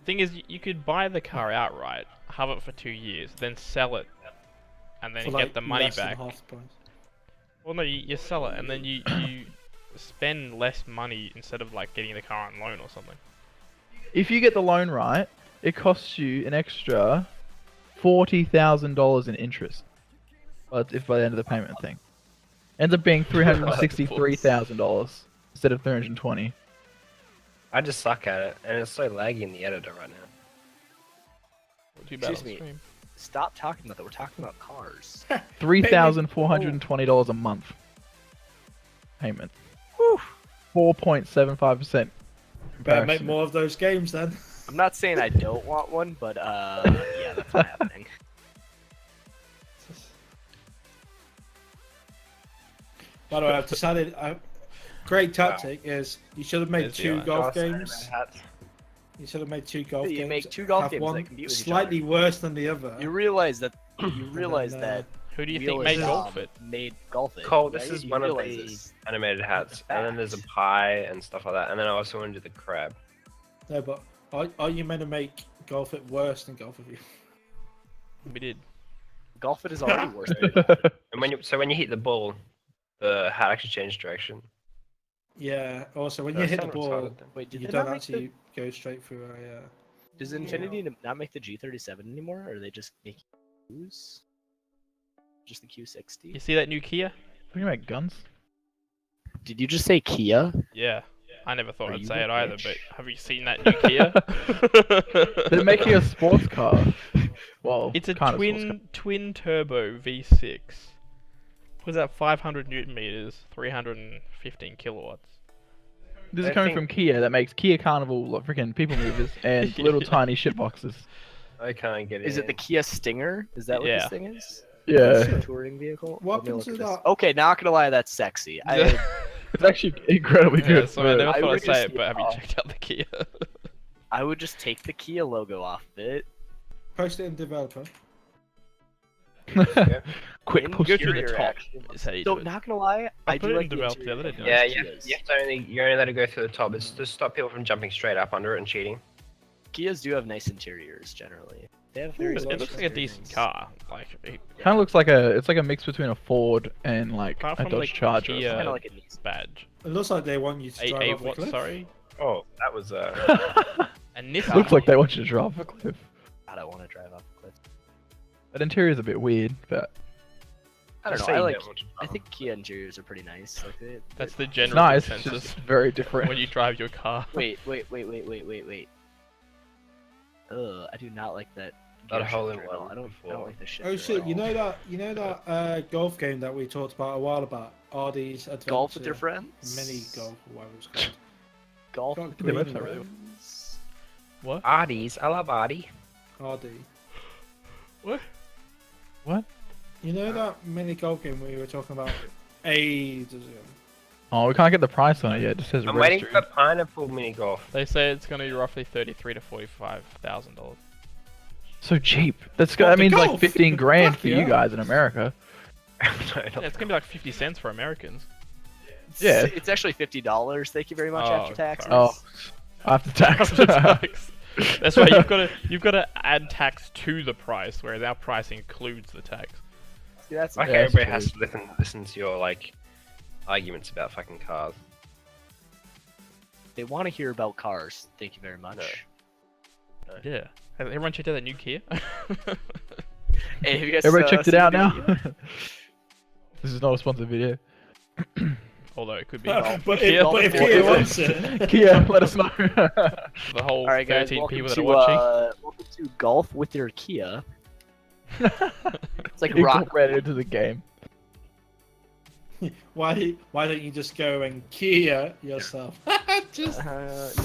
Thing is, you could buy the car outright, have it for 2 years, then sell it, and then For you like get the money less than back. half the price. Well, no, you sell it, and then you spend less money instead of like getting the car on loan or something. If you get the loan right, it costs you an extra $40,000 in interest. But if by the end of the payment thing, ends up being $363,000 instead of 320. I just suck at it, and it's so laggy in the editor right now. Not too bad Excuse on me. stream. Stop talking about that. We're talking about cars. $3,420 a month payment. Whew. 4.75%. Better make more of those games then. I'm not saying I don't want one, but yeah, that's not happening. By the way, I've decided. Great tactic is you should have made There's two the golf Joss games. hats. You should have made two golf You games. make two golf have games one that compete with each slightly worse than the other. You realize that Who do you Wheel think made is, golf it? made golf it. Cole, this right? is You one of realize the this. animated hats, and then there's a pie and stuff like that, and then I also want to do the crab. No, but are you meant to make golf it worse than golf with you? We did. Golf it is already worse. And when you hit the ball, the hat actually changes direction. Yeah. Also, when Yeah, you hit the someone's ball, started them. Wait, did you they don't not make actually go straight through a. Does Infinity not make the G37 anymore, or are they just making Qs? Just the You Q60? see that new Kia? Can you make guns? Did you just say Kia? Yeah. I never thought Are I'd you say a it either, bitch? but have you seen that new Kia? They're making a sports car. Well, It's a kind of sports car. twin turbo V6. Was that 500 newton meters, 315 kilowatts? This is I coming think- from Kia that makes Kia Carnival like, freaking people movers and little tiny shit boxes. I can't get it. Is it the Kia Stinger? Is that what Yeah. this thing is? Yeah, It's a touring vehicle. What Let me happens look to at this. that? Okay, not gonna lie, that's sexy. I, it's actually incredibly Yeah, good. sorry, I never I thought would I'd say just- it, but have you oh. checked out the Kia? I would just take the Kia logo off of it. Post it in developer. Quick push Go to through the Interior top. action. Is how you So do it. not gonna lie, I I put do it like in the develop the interior other of day. those Yeah, Kias. you have to you only let it go through the top. It's to stop people from jumping straight up under it and cheating. Kias do have nice interiors generally. They have very. It Ooh, looks like a decent car. Like, Kind of looks like it's like a mix between a Ford and like apart a from Dodge the Charger. or Kia Kind of like a Nissan. badge. It looks like they want you to drive A off a what? cliff. Sorry. Oh, that was something. And Nissan. Looks like they want you to drive off a cliff. I don't want to drive off a cliff. That interior is a bit weird, but I don't Just know. say I you like. don't want to I drive. think Kia interiors are pretty nice. Like That's the it's general nice. It's consensus just very different. when you drive your car. Wait. I do not like that. That gear hole in shifter at all. one I don't before. like the shifter. Oh at shit! all. You know that golf game that we talked about a while back, Ardy's Adventure. Golf with your friends. Mini golf, or whatever it's called. Golf Got with the your website really well. friends. What? Arties, I love Artie. Ardy. What? What? You know that mini golf game we were talking about Ages ago. Oh, we can't get the price on it yet. It just says I'm waiting registry. for pineapple mini golf. They say it's gonna be roughly $33,000 to $45,000. So cheap. That What, the means like golf? 15 grand Fuck for yeah. you guys in America. No, Yeah, it's gonna be like 50 cents for Americans. Yeah. It's actually $50. Thank you very much Oh, after taxes. sorry. Oh, after tax. After tax. That's right. You've got to add tax to the price, whereas our price includes the tax. See, that's Like Yeah, that's everybody has true. to listen to your like arguments about fucking cars. they want to hear about cars. Thank you very much. Yeah. Has everyone checked out that new Kia? Hey, have you guys Everybody checked it seen out the now? video? This is not a sponsored video. Although it could be. But Kia, if Kia wants it. Kia, let us know. the whole All right, guys. 13 Welcome people that to, are watching. welcome to golf with your Kia. It's like rock. Incorporated into the game. Why don't you just go and Kia yourself? Just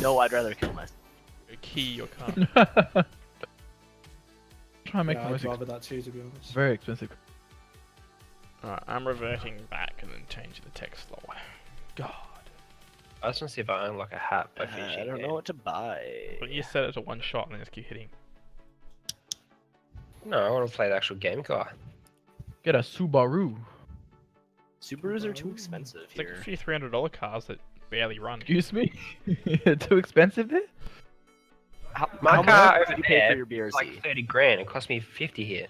No, I'd rather kill myself. Key your car. Try and make yeah, the I'd most rather that too, to be honest. very expensive. Alright, I'm reverting back and then change the text lower. God. I just want to see if I unlock a hat by finishing. I don't know what to buy. But you set it to one shot and then just keep hitting. No, I want to play the actual game car. Get a Subaru. Subarus are too expensive It's like here. a few $300 cars that barely run. Excuse me? Too expensive there? My How car much over did you pay there for your BRZ? is like 30 grand. It cost me 50 here.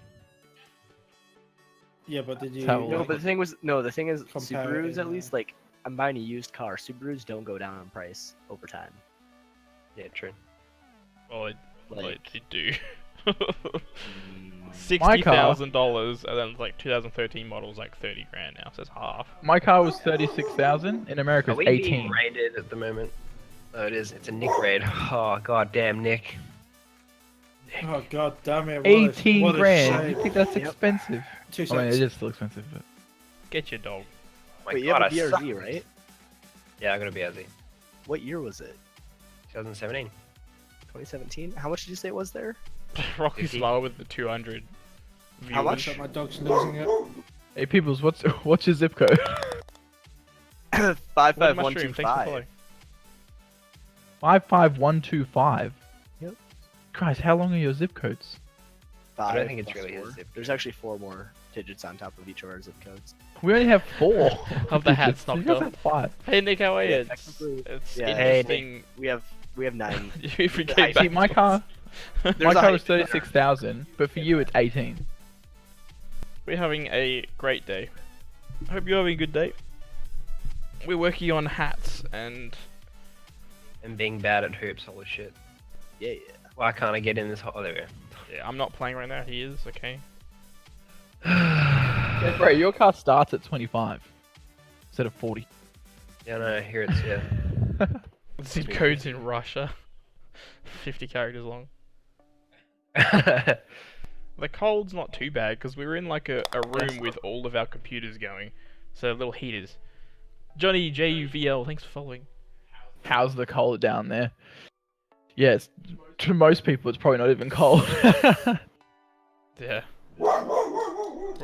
Yeah, but did you? How- No, but the thing is, Compare it Subarus in, at least like I'm buying a used car. Subarus don't go down in price over time. Yeah, true. Well, Like, they do. mm, My car- $60,000 and then like 2013 models like 30 grand now, so it's half. My car was 36,000. In America, Are it's we 18. being raided at the moment? Oh, it is. It's a Nick raid. Oh, god damn, Nick. Oh god damn it! 18 what a grand. shame. You think that's Yep. expensive? Two I mean, seconds. it is still expensive, but Get your dog. My Wait, you god, have a I suck. BRZ, right? Yeah, I got a BRZ. What year was it? 2017. 2017. How much did you say it was there? Rocky's 50. lower with the 200 viewers. How much? So my dog's losing it. hey, peoples, what's your zip code? Wood Mushroom, thanks for 55125. following. 55125. Yep. Christ, how long are your zip codes? I don't think it's 5 really plus his 4. zip There's actually 4 more digits on top of each of our zip codes. We only have 4. Of the hats You knocked guys off. have 5. Hey Nick, how are you? Yeah, It's, technically- it's yeah, hey, interesting. We have 9. If we The came height. back See, my to car, us. my There's a car height was difference. 36,000, but for you it's 18. We're having a great day. I hope you're having a good day. We're working on hats and And being bad at hoops, holy shit. Yeah, yeah. Why can't I get in this hole? Oh, there we go. yeah, I'm not playing right now. He is okay. Yeah, bro, your car starts at 25 instead of 40. Yeah, no, here it's, yeah. Zip codes in Russia. 50 characters long. The cold's not too bad because we were in like a room with all of our computers going. So little heaters. Johnny JUVL, thanks for following. How's the cold down there? Yes, to most people it's probably not even cold. Yeah.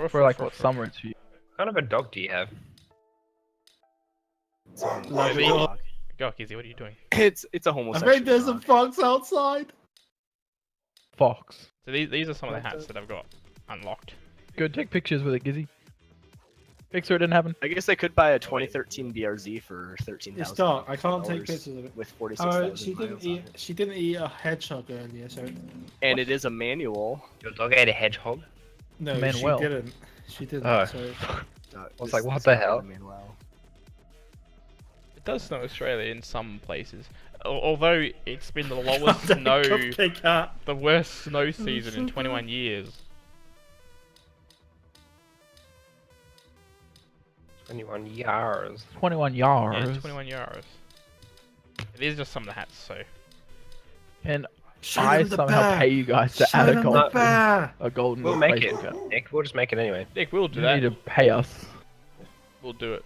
For like what summer it's for you. What kind of a dog do you have? Labrador. Go, Kizzy, what are you doing? It's a I homosexual. think there's a dog. fox outside. Fox. So these are some of the hats that I've got unlocked. Go take pictures with it, Gizzy. Picture it didn't happen. I guess I could buy a 2013 BRZ for 13,000. It's dark. I can't take pictures of it. With Oh, 46,000 she miles didn't on eat. it. She didn't eat a hedgehog earlier, so And it is a manual. Your dog ate a hedgehog? no, Manuel. she didn't. She didn't. Oh. So I was like, what the hell? Manuel. It does snow Australia in some places. Although it's been the lowest That snow, cupcake hat. the worst snow season in 21 years. 21 yards. 21 Yeah, yards. 21 euros. These are just some of the hats, so. And Show I them the somehow bear. pay you guys to Show add a them gold, the bear. a golden We'll make it, Facebook account. Nick. We'll just make it anyway. Nick, we'll do You need that. to pay us. We'll do it.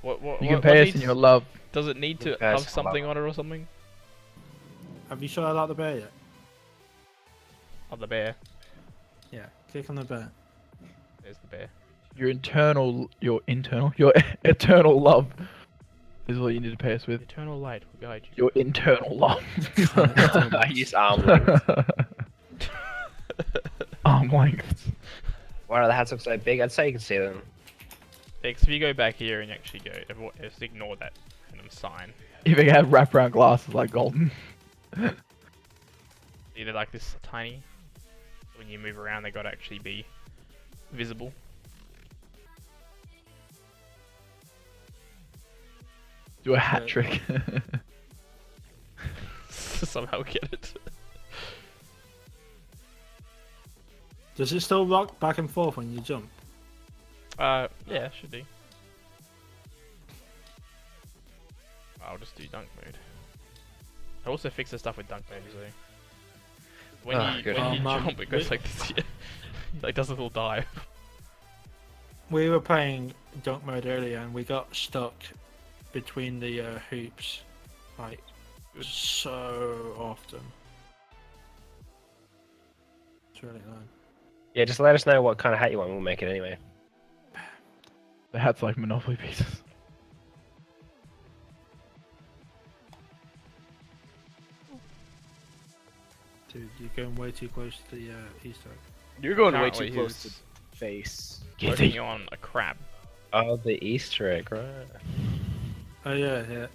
What? You can pay us in your love. Does it need to You guys have something love on it or something? Have you shot out the bear yet? On the bear. Yeah. Click on the bear. There's the bear. Your eternal love is what you need to pay us with. Eternal light will guide you. Your internal love. I use arm length. Arm length. Why are the hats look so big? I'd say you can see them. Because if you go back here and actually go, just ignore that random sign. If you have wraparound glasses like Golden. Either like this tiny, when you move around, they got to actually be visible. Do a hat trick. Somehow get it. Does it still rock back and forth when you jump? Yeah, should do. I'll just do dunk mode. I also fix the stuff with dunk mode, so when Oh, you good. when you Oh, jump, it goes like this. Yeah. Like does a little dive. We were playing dunk mode earlier and we got stuck between the hoops, like so often. It's really annoying. Yeah, just let us know what kind of hat you want. We'll make it anyway. The hat's like Monopoly pieces. Dude, you're going way too close to the Easter egg. You're going way Apparently too close to he's face. working you on a crab. Oh, the Easter egg, right? Oh yeah.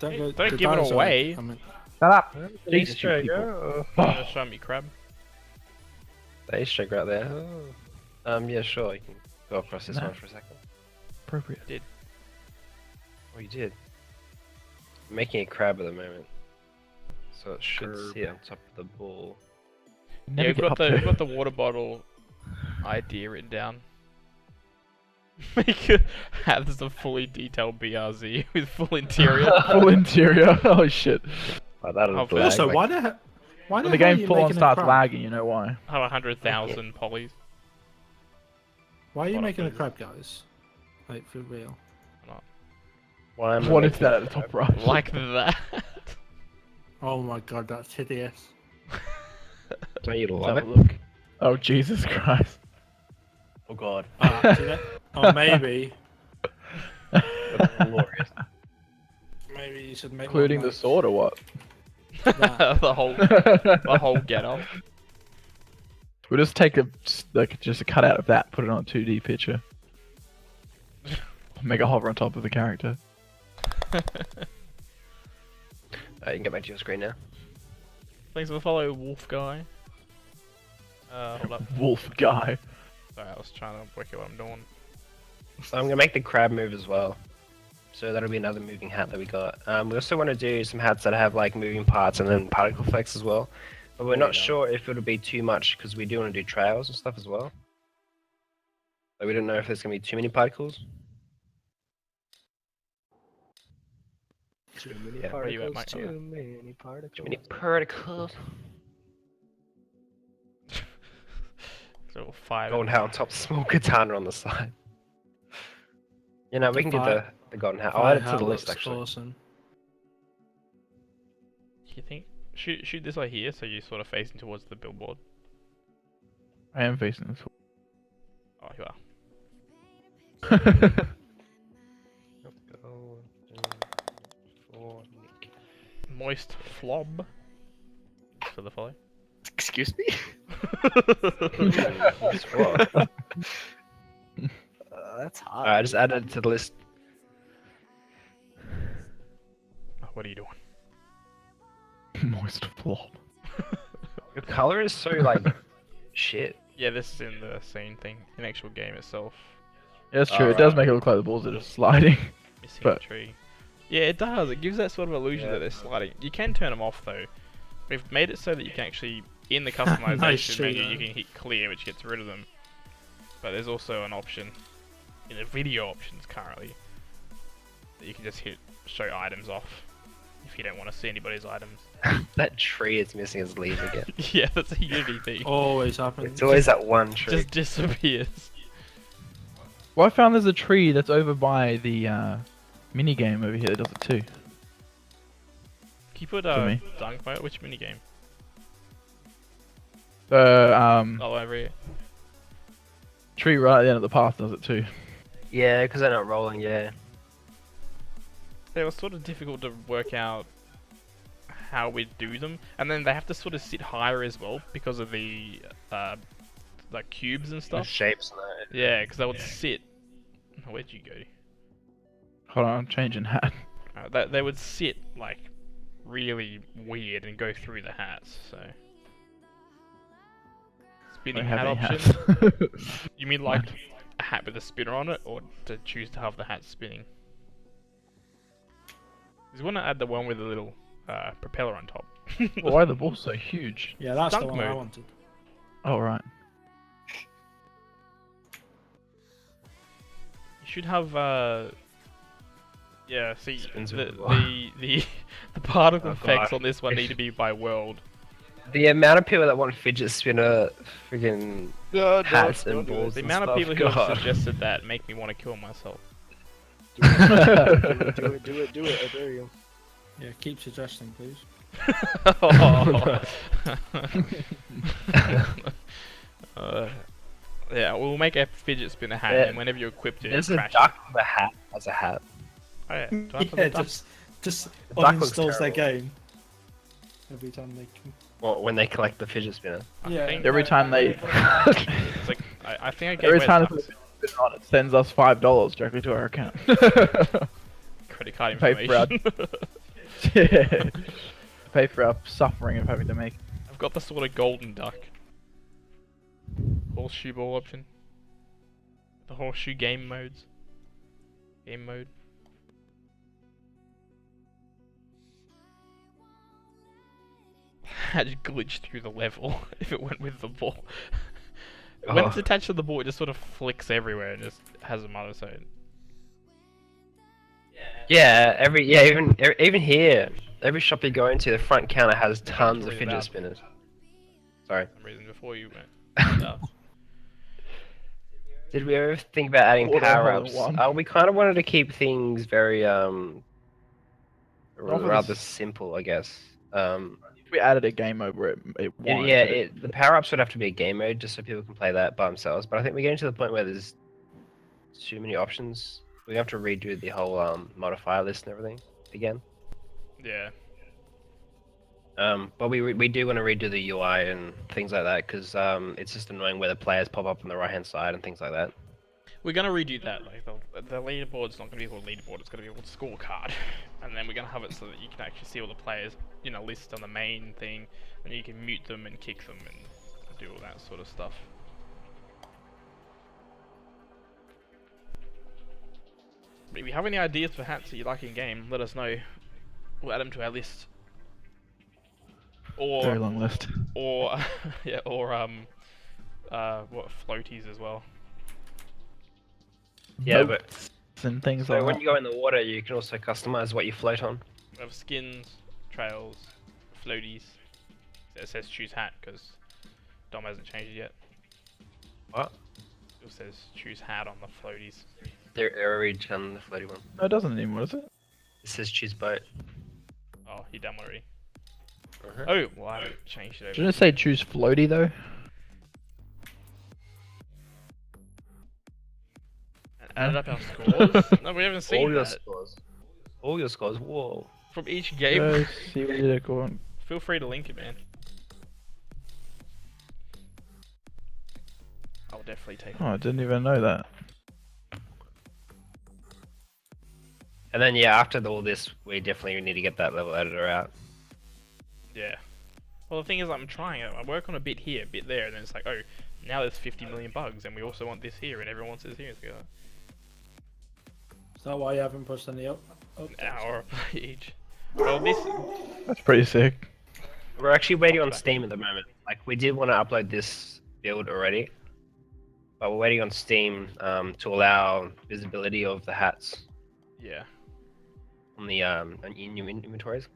Don't Hey, go. don't the give it dinosaur away. egg, I mean, Shut up. The Easter egg. people. Oh. You wanna show me crab? The Easter egg right there. Oh. Yeah, sure. You can go across this No. one for a second. Appropriate. Oh, you did. I'm making a crab at the moment, so it should Crab. sit on top of the ball. Never Yeah, we've get got up the to we've got the water bottle idea written down. Make a hat that's a fully detailed BRZ with full interior. full interior. Oh shit. Oh, that'll Oh, lag, also, like- why the hell When the are game you full on making a starts crab? lagging, you know why? Have 100,000 polys. Why are you Hold on, making a please. crab, guys? Like for real? Why am I What is making that a at the top crab? right? Like that. Oh my god, that's hideous. Don't you Let's love have it? a look. Oh Jesus Christ. Oh god. Or maybe That's glorious. maybe you should make Including one the like sword or what? that. the whole get up. We'll just take just a cutout of that, put it on a 2D picture. Make a hover on top of the character. You can get back to your screen now. Thanks for the follow, Wolf Guy. Hold up. Wolf guy. Sorry, I was trying to work out what I'm doing. So I'm gonna make the crab move as well. So that'll be another moving hat that we got. We also want to do some hats that have like moving parts and then particle flex as well. But we're not sure if it'll be too much because we do want to do trails and stuff as well. Like we don't know if there's gonna be too many particles. Too many Yeah, where you at, particles. Mike? Too many particles. Too many particles. So 5. Golden hat on top, small katana on the side. You know, we can get the golden hat. I'll add it to the list looks actually. Awesome. You think? Shoot this right here, so you're sort of facing towards the billboard. I am facing this Oh, you are. Moist flob. For the follow. Excuse me? What? That's hot. Alright, I just added it to the list. What are you doing? Moist flop. Your color is so like shit. Yeah, this is in the scene thing, in the actual game itself. Yeah, that's true. It does Alright. make it look like the balls are just sliding. Missing But- a tree. Yeah, it does. It gives that sort of illusion Yeah. that they're sliding. You can turn them off though. We've made it so that you can actually, in the customization Nice tree, menu, you though. can hit clear, which gets rid of them. But there's also an option in the video options currently that you can just hit show items off if you don't want to see anybody's items. That tree is missing its leaves again. Yeah, that's a Unity thing. Always happens. It's always that one tree. Just disappears. Well, I found there's a tree that's over by the mini game over here that does it too. Can you put me. dunk mode? Which minigame? The Oh, over here. tree right at the end of the path does it too. Yeah, because they're not rolling. Yeah. It was sort of difficult to work out how we do them, and then they have to sort of sit higher as well because of the like cubes and The stuff. shapes and that. Yeah, because they would sit. Where'd you go? Hold on, I'm changing hat. They would sit like really weird and go through the hats. So spinning I have hat any option. hats. You mean like a hat with a spinner on it, or to choose to have the hat spinning? You want to add the one with a little propeller on top. Why are the balls so huge? Yeah, that's the Dunk one I mode. wanted. Oh right. You should have yeah, see Spins the with the ball. the the particle Oh, effects God. on this one need to be by world. The amount of people that want fidget spinner, friggin' hats and balls. The and amount of stuff, people who have God. suggested that make me want to kill myself. Do it, Imperial. Yeah, keep suggesting, please. Yeah, we'll make a fidget spinner hat, Yeah. and whenever you equip it, There's it a crashes. duck with a hat as a hat. Oh, yeah. Do I have Yeah, the duck? just The duck looks uninstalls their terrible. game every time they can. Well, when they collect the fidget spinner. I Yeah. think Every time they it's like I think I gave every away time the they ducks. put a spin on, it sends us $5 directly to our account. Credit card Pay for our- information. Yeah. Pay for our suffering of having to make. I've got the sort of golden duck. Horseshoe ball option. The horseshoe game modes. Game mode. Had glitched through the level if it went with the ball. When it's Oh. attached to the ball, it just sort of flicks everywhere and just has a monosode. Yeah, even here, every shop you go into, the front counter has tons of really fidget loud. spinners. Sorry. For some reason before you went. Did we ever think about adding Quarter power hole in ups? one. We kind of wanted to keep things very for rather this- simple, I guess. If we added a game mode where it won't. Yeah, but the power ups would have to be a game mode just so people can play that by themselves. But I think we're getting to the point where there's too many options. We have to redo the whole modifier list and everything again. Yeah. But we do want to redo the UI and things like that because it's just annoying where the players pop up on the right hand side and things like that. We're gonna redo that. Like the leaderboard's not gonna be called leaderboard. It's gonna be called scorecard, and then we're gonna have it so that you can actually see all the players in a list on the main thing, and you can mute them and kick them and do all that sort of stuff. But if you have any ideas for hats that you like in game, let us know. We'll add them to our list. very Or long list. yeah, or what floaties as well. Yeah, Boats and things so like when that. you go in the water, you can also customize what you float on. We have skins, trails, floaties. It says choose hat because Dom hasn't changed it yet. What? It says choose hat on the floaties. They're already done the floaty one. No, it doesn't anymore, does it? It says choose boat. Oh, you done already? Uh-huh. Oh, well I haven't changed it over. Shouldn't it say choose floaty though? Added up our scores? No, we haven't seen All your that. scores. All your scores. Whoa. From each game. Go see what you did, go on. Feel free to link it, man. I'll definitely take it. Oh, I didn't even know that. And then yeah, after all this, we definitely need to get that level editor out. Yeah. Well, the thing is, I'm trying it. I work on a bit here, a bit there, and then it's like, oh, now there's 50 million bugs, and we also want this here, and everyone wants this here. It's like, Is that why you haven't pushed any up? an hour each. Well, this. That's pretty sick. We're actually waiting on Steam at the moment. Like we did want to upload this build already, but we're waiting on Steam to allow visibility of the hats Yeah. on the in your inventories.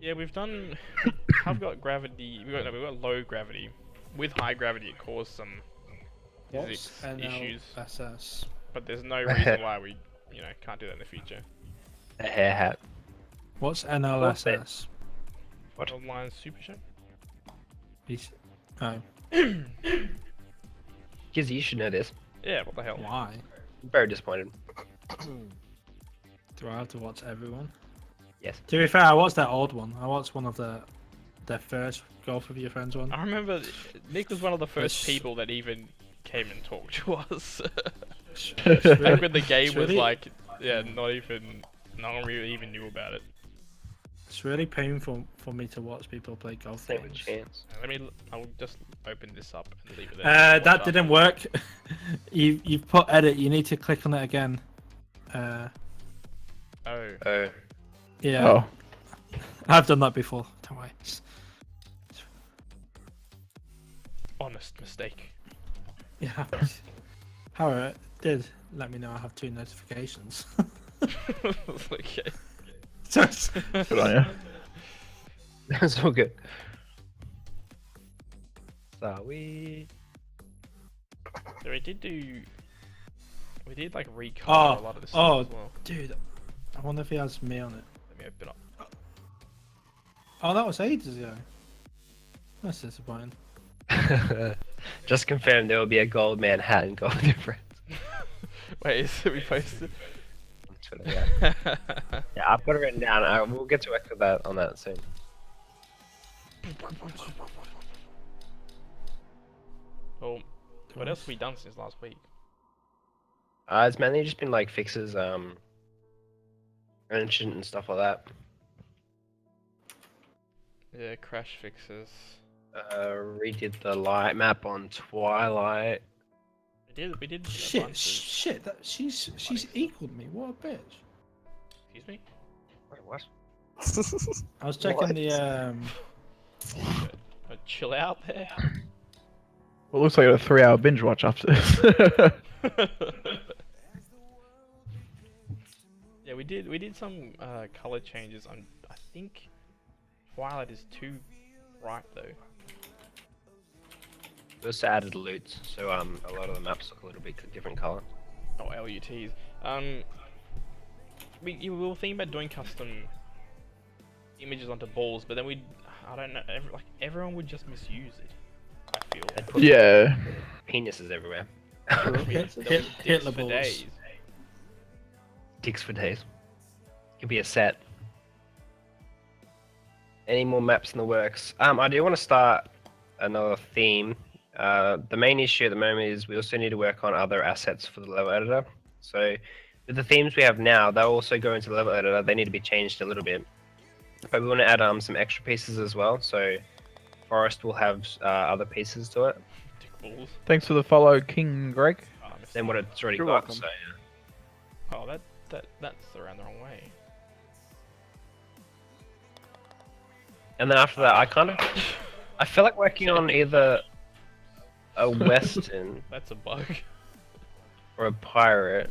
Yeah, we've done. I've got gravity. We've got low gravity. With high gravity, it caused some What's physics issues. NLSS? But there's no reason why we, can't do that in the future. A hair hat. What's NLSS? What? Online Super Show? Oh, Kizzy, you should know this. Yeah, what the hell? why? I'm very disappointed. Do I have to watch everyone? Yes. To be fair, I watched that old one. I watched one of the first Golf with Your Friends one. I remember Nick was one of the first It's- people that even came and talked to us. It's Back really- when the game it's was really- like, yeah, no one really even knew about it. It's really painful for me to watch people play golf Same with games. chance. I'll just open this up and leave it there. That didn't work. You've put edit. You need to click on it again. Oh, Oh. Yeah, Oh. I've done that before. Don't worry. honest mistake. Yeah. However, it did let me know I have 2 notifications. Okay. So it's- Good on you. That's all good. So we. So we did like recolor Oh, a lot of this oh. stuff as well. Dude, I wonder if he has me on it. Let me open up. Oh, that was ages ago. That's disappointing. Just confirm there will be a gold man hat and gold difference. Wait, is it we posted? On Twitter, yeah. Yeah, I've got it written down. We'll get to work with that on that soon. Well, what else have we done since last week? It's mainly just been like fixes, ancient and stuff like that. Yeah, crash fixes. Redid the light map on Twilight. We did. a Shit, bunch of- shit. That she's equaled me. What a bitch. Excuse me. Wait, what? I was checking the Chill out there. Well, it looks like a 3-hour binge watch after this. Yeah, we did some color changes. I think Twilight is too bright though. We also added loot, so a lot of the maps look a little bit different color. Oh, LUTs. We were thinking about doing custom images onto balls, but then I don't know, everyone would just misuse it. I feel. They'd put Yeah. penises everywhere. Dicks Hitler for balls. days. Dicks for days. Could be a set. Any more maps in the works? I do want to start another theme. The main issue at the moment is we also need to work on other assets for the level editor. So with the themes we have now, they'll also go into the level editor. They need to be changed a little bit. But we want to add some extra pieces as well. So Forest will have other pieces to it Dick balls. Thanks for the follow, King Greg. Oh, I missed than that. what it's already You're got. welcome. So Oh, that's around the wrong way. and then after that, I feel like working on either a western That's a bug. or a pirate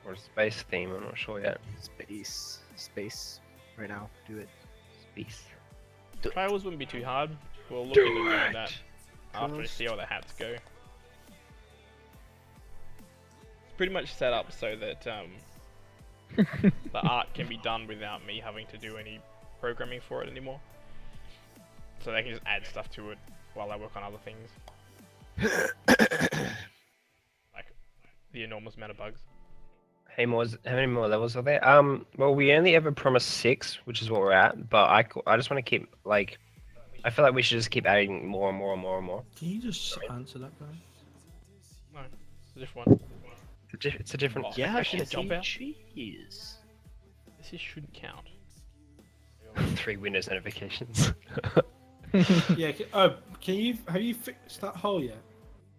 or a space theme. I'm not sure yet. Space. Right now, do it. Space. Trials wouldn't be too hard. We'll look into doing that after we see how the hats go. It's pretty much set up so that the art can be done without me having to do any programming for it anymore. So they can just add stuff to it while I work on other things. Like the enormous amount of bugs. How many more levels are there? Well, we only ever promised 6, which is what we're at. But I just want to keep like, I feel like we should just keep adding more and more and more and more. Can you just answer that guy? No, it's a different one. It's a different. Oh, Yeah, Actually, jump out. Jeez. This shouldn't count. 3 Windows notifications. Yeah. Can you have you fixed that hole yet?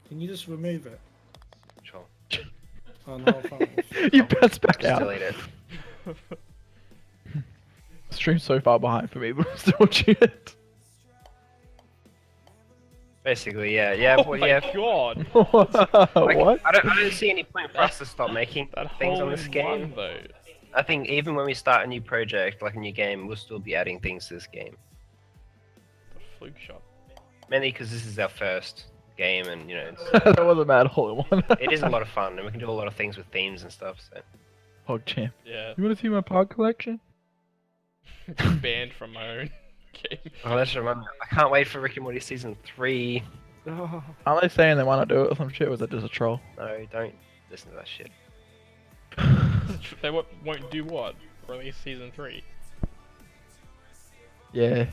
Can you just remove it? Sure. On the whole file? You bounced back Just out. delete it. Stream's so far behind for me, but I'm still watching it. Basically, yeah, yeah, Oh well, my yeah. god! Like, What? I don't see any point for us to stop making That things hole on this in game. one though. I think even when we start a new project, like a new game, we'll still be adding things to this game. The fluke shot. Mainly because this is our first game, and you know, That was a mad hole in one. it is a lot of fun, and we can do a lot of things with themes and stuff. So Pog champ. Yeah. You want to see my pod collection? Banned from my own. game. Oh, let's remember. I can't wait for Rick and Morty season 3. No, Are they saying they want to do it or some shit? Or is that just a troll? don't listen to that shit. They won't do what? Release season 3. Yeah. Of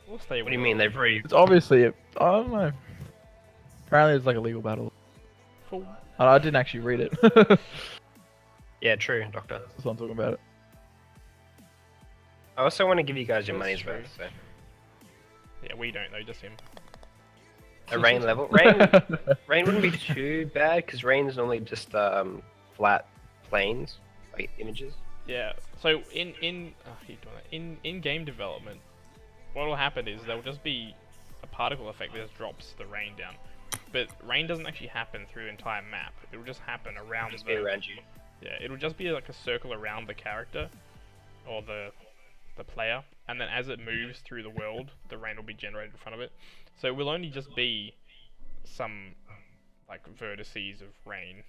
course they What do you will. mean? They've already. It's obviously, I don't know. Apparently it's like a legal battle. For- I didn't actually read it. That's Yeah, true, Doctor. what I'm talking about it. I also want to give you guys your That's money's true. worth. So. Yeah, we don't though, just him. A rain level. Rain wouldn't be too bad because rain's normally just flat planes, like images. Yeah. So in game development, what will happen is there'll just be a particle effect that just drops the rain down. But rain doesn't actually happen through the entire map. It'll just happen around Just the be around you. Yeah, it'll just be like a circle around the character or the player, and then as it moves through the world, the rain will be generated in front of it. So it will only just be some like vertices of rain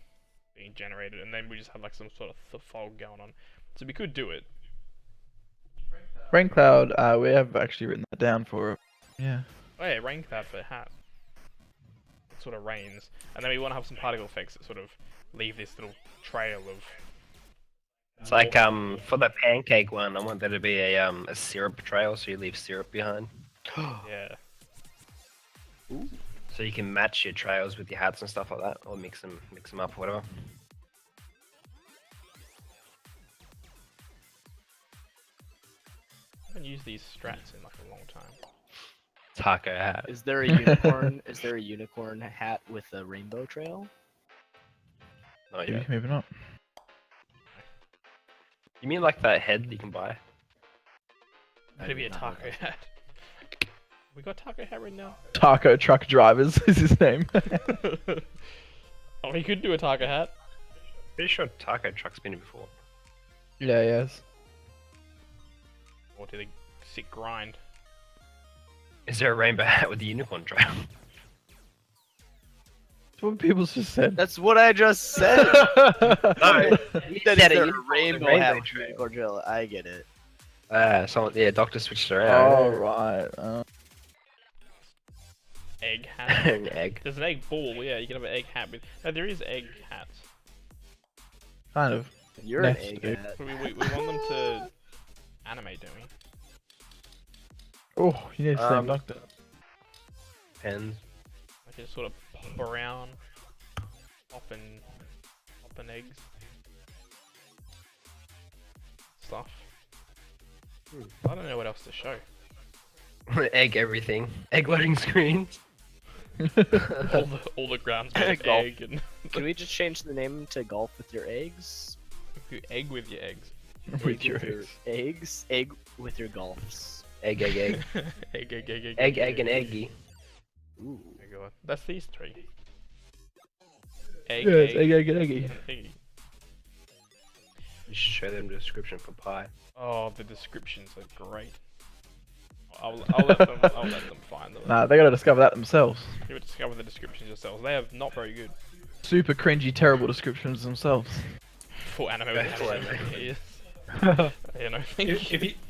being generated, and then we just have like some sort of fog going on. So we could do it. Rain cloud. We have actually written that down for. Yeah. Oh yeah, rain cloud for hat. It sort of rains, and then we want to have some particle effects that sort of leave this little trail of. It's like for the pancake one, I want there to be a syrup trail, so you leave syrup behind. Yeah. So you can match your trails with your hats and stuff like that, or mix them up, or whatever. I haven't used these strats in like a long time. Taco hat. Is there a unicorn? Is there a unicorn hat with a rainbow trail? Oh Maybe, yeah. maybe not. You mean like that head that you can buy? Maybe a did not know taco hat. We got taco hat right now. Taco truck drivers is his name. Oh, we could do a taco hat. Pretty sure taco truck's been here before. Yeah, yes. Or did a sick grind. Is there a rainbow hat with a unicorn trail? That's what people just said. That's what I just said. No, You said said it, is there you a called it rainbow rainbow hat with trail. unicorn trail? I get it. Yeah, Doctor switched it around. Oh right. Egg hat. An egg. There's an egg ball, yeah, you can have an egg hat with. No, there is egg hats. Kind of. You're Nest an egg egg. hat. But we want them to animate, don't we? Oh, you need to same Um, doctor. Pens. Like just sort of pop around, popping eggs, stuff. I don't know what else to show. Egg everything. Egg loading screens. all the grounds made of Golf. egg and Can we just change the name to golf with your eggs? you egg with your eggs. With your With your eggs. eggs? Egg with your golfs. Egg. egg. Egg, and eggy. Ooh. There you go. That's these three. Egg, Yeah, it's egg, eggy. eggy. You should show them the description for pie. Oh, the descriptions are great. I'll let them find them. Nah, they gotta discover that themselves. You would discover the descriptions yourselves. They are not very good Super cringy, terrible descriptions themselves. for anime. Yeah, with for anime. anime. Yes. You know.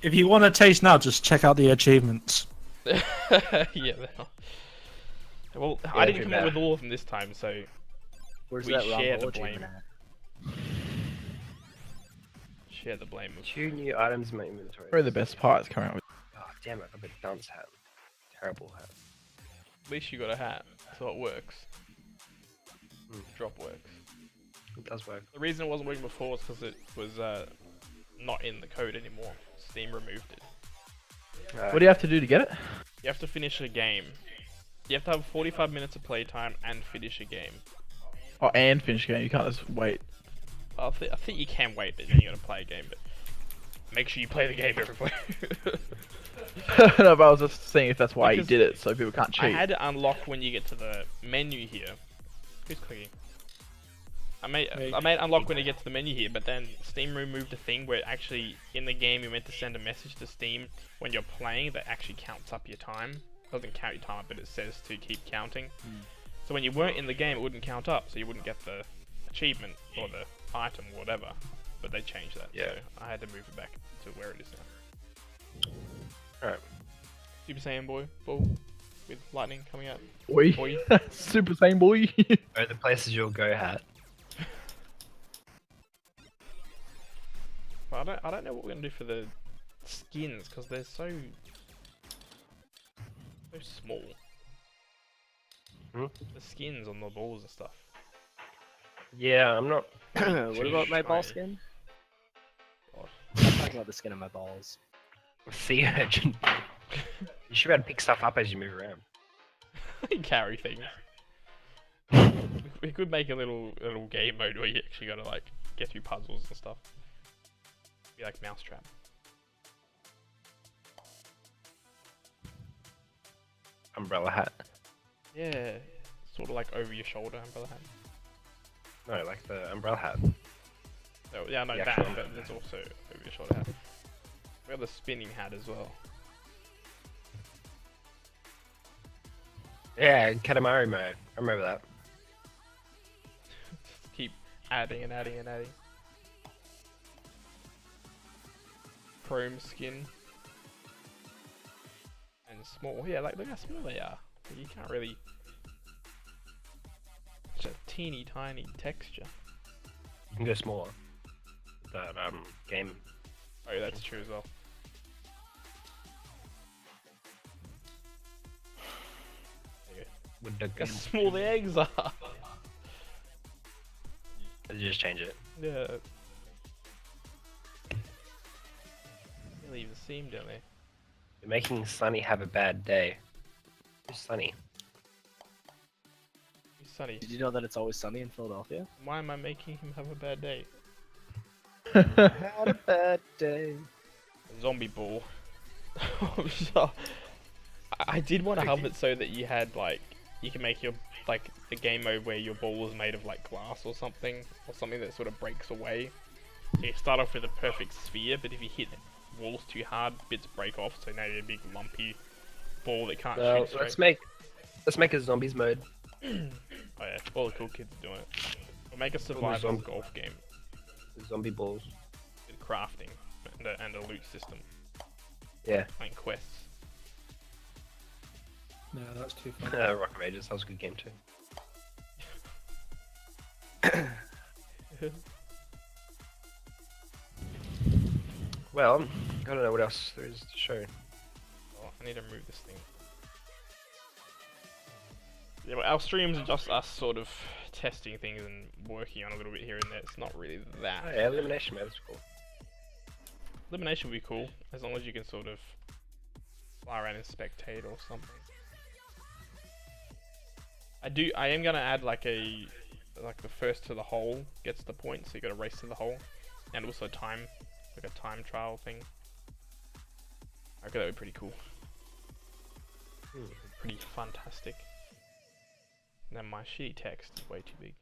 If you want to taste now, just check out the achievements. Yeah. They are. Well, I didn't come up with all of them this time, so Where's We that share Ron the Hall achievement blame. at? share the blame. Of... 2 new items in my inventory. Probably the best parts coming out with. Oh, damn it, I got the dunce hat. Terrible hat. At least you got a hat, so it works. Hmm. Drop works. It does work. The reason it wasn't working before was because it was not in the code anymore. Steam removed it. What do you have to do to get it? You have to finish a game. You have to have 45 minutes of playtime and finish a game. Oh, and finish game. You can't just wait. I think you can wait, but then you gotta play a game. But make sure you play the game, everybody. No, but I was just seeing if that's why Because you did it, so people can't cheat. I had it unlocked when you get to the menu here. Who's clicking? I made unlock when you get to the menu here, but then Steam removed a thing where actually in the game you're meant to send a message to Steam when you're playing that actually counts up your time. It doesn't count your time up, but it says to keep counting. So when you weren't in the game, it wouldn't count up, so you wouldn't get the achievement or the item or whatever. But they changed that, Yeah. so I had to move it back to where it is now. Alright. Super Saiyan boy ball with lightning coming out. Boy. Boy. Super Saiyan boy. Oh, the places you'll go, hat. But I don't know what we're gonna do for the skins because they're so small. Hmm? The skins on the balls and stuff. Yeah, I'm not. What about my ball Trying. skin? God. I'm talking about the skin of my balls. Sea urchin. You should be able to pick stuff up as you move around. Carry things. We could make a little game mode where you actually gotta like get through puzzles and stuff. Be like Mousetrap. Umbrella hat. Yeah, sort of like over your shoulder umbrella hat. No, like the umbrella hat. So yeah, no, The that, actual but umbrella there's hat. also over your shoulder hat. We have the spinning hat as well. Yeah, Katamari mode. I remember that. Keep adding and adding and adding. Chrome skin. And small. Yeah, like look how small they are. You can't really. It's a teeny tiny texture. You can go smaller. That game. Oh, that's true as well. There you go. With the Look how small the eggs are. You just change it. Yeah. They leave the seam, don't they? You're making Sunny have a bad day. Who's Sunny? He's sunny. Did you know that it's always sunny in Philadelphia? Why am I making him have a bad day? Had a bad day. Zombie ball. So, I did want to have it so that you had like you can make your like the game mode where your ball is made of like glass or something that sort of breaks away. So you start off with a perfect sphere, but if you hit walls too hard, bits break off. So now you're a big lumpy ball that can't So shoot straight. let's make a zombies mode. Oh yeah, all the cool kids are doing it. We'll make a survival zombie- golf game Zombie balls. with crafting and a loot system Yeah. and quests. No, that's too fun. Rock of Ages. That was a good game too. Well, I don't know what else there is to show. Oh, I need to move this thing. Yeah, but our streams are just us sort of testing things and working on a little bit here and there. It's not really that. Oh, yeah, elimination mode. That's cool. Elimination would be cool, as long as you can sort of fly around and spectate or something. I am gonna add like the first to the hole gets the point, so you gotta race to the hole. And also time, like a time trial thing. I reckon that would be pretty cool. Pretty fantastic. And then my shitty text is way too big.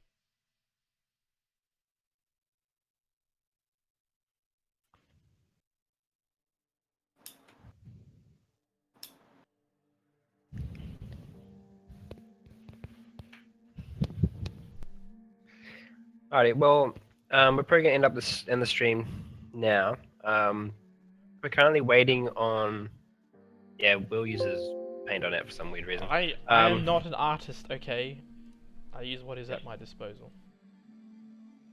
Alrighty, well, we're probably gonna end up in the stream now. We're currently waiting on. Yeah, Will uses paint on it for some weird reason. I am not an artist, okay? I use what is at my disposal.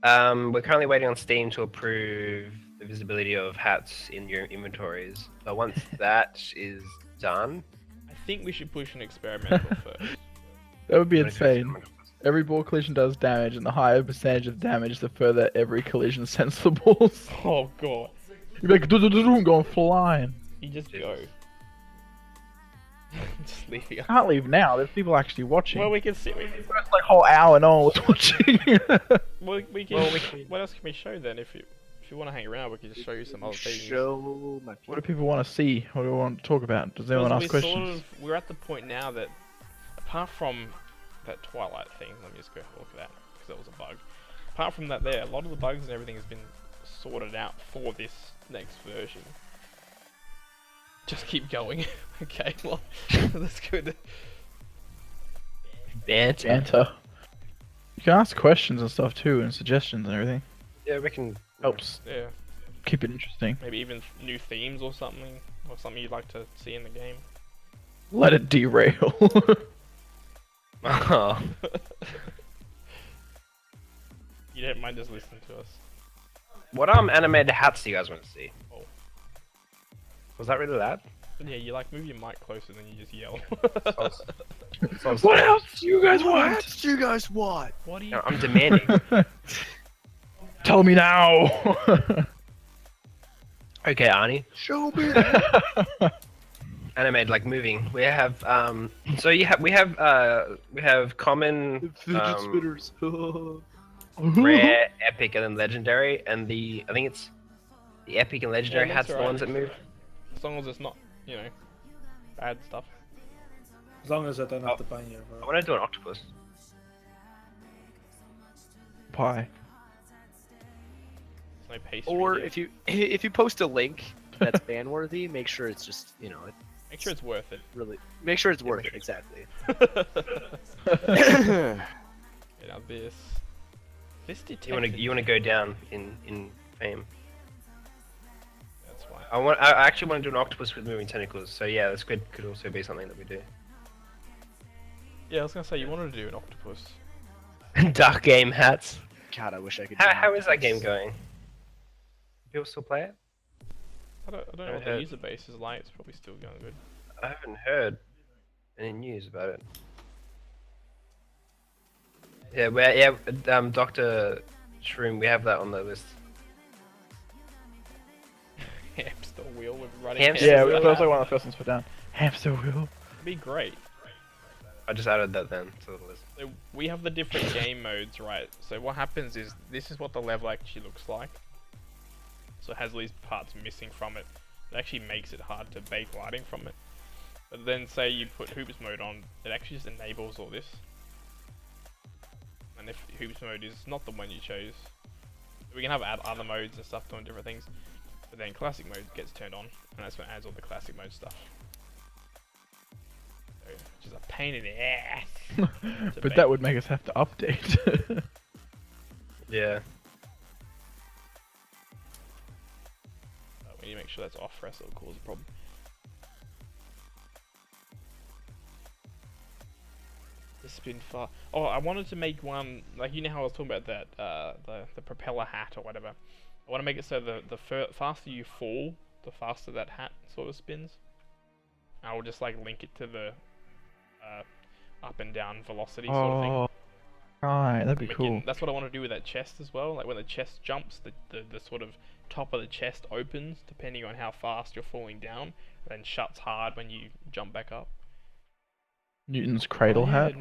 We're currently waiting on Steam to approve the visibility of hats in your inventories. But once that is done, I think we should push an experimental first. That would be I'm gonna do insane. experimental first. Every ball collision does damage, and the higher percentage of damage, the further every collision sends the balls. Oh god. You're like, do going flying. You just Jesus. go. Just leaving us. Can't leave now. There's people actually watching. Well, we can see. First like whole hour, no one was watching. We can. What else can we show then? If you want to hang around, we can just show you some other things. Show my What do people want to see? What do they want to talk about? Does anyone ask questions? We're at the point now that, apart from that Twilight thing, let me just go have a look at that because that was a bug. Apart from that, a lot of the bugs and everything has been sorted out for this next version. Just keep going. Okay, well, that's good. Banter. You can ask questions and stuff too, and suggestions and everything. Yeah, we can. Helps Yeah, keep it interesting. maybe even new themes or something you'd like to see in the game. Let it derail. Oh. You don't mind just listening to us. What animated hats do you guys want to see? Oh. Was that really loud? But yeah, you like move your mic closer than you just yell. What else do you guys want? do you guys want? What do you? No, I'm demanding. Tell me now. Okay, Arnie. Show me. Animated like moving. We have so we have common, Fidget spinners. rare, epic, and then legendary. And I think it's the epic and legendary Yeah, hats that's are the right. ones that move. As long as it's not, bad stuff. As long as I don't have to bang you. I want to do an octopus. Pie. There's no pastry. Or here. if you post a link that's ban worthy, make sure it's just Make sure it's worth it. really make sure it's worth it. Exactly. Now this detective. You want to go down in fame. That's why. I actually want to do an octopus with moving tentacles. So yeah, this could also be something that we do. Yeah, I was gonna say you wanted to do an octopus. Dark game hats. God, I wish I could. How is that game going? People still play it? I don't know what the user base is like. It's probably still going good. I haven't heard any news about it. Yeah, Dr. Shroom, we have that on the list. Hamster wheel with running. Hamster Yeah, wheel. that was like one of the first ones put down. Hamster wheel. It'd be great. I just added that then to the list. So we have the different game modes, right? So what happens is this is what the level actually looks like. So it has all these parts missing from it. It actually makes it hard to bake lighting from it. But then say you put hoops mode on, it actually just enables all this. And if hoops mode is not the one you chose, we can have other modes and stuff doing different things. But then classic mode gets turned on, and that's when it adds all the classic mode stuff. So, which is a pain in the ass. to But bake. that would make us have to update. Yeah. We need to make sure that's off for us, it'll cause a problem. The spin far. Oh, I wanted to make one like how I was talking about that the propeller hat or whatever. I want to make it so the faster you fall, the faster that hat sort of spins. I will just like link it to the up and down velocity sort of thing. Oh, right, that'd be We cool. can- that's what I want to do with that chest as well. Like when the chest jumps, the sort of top of the chest opens depending on how fast you're falling down, and then shuts hard when you jump back up. Newton's cradle Oh, yeah, hat.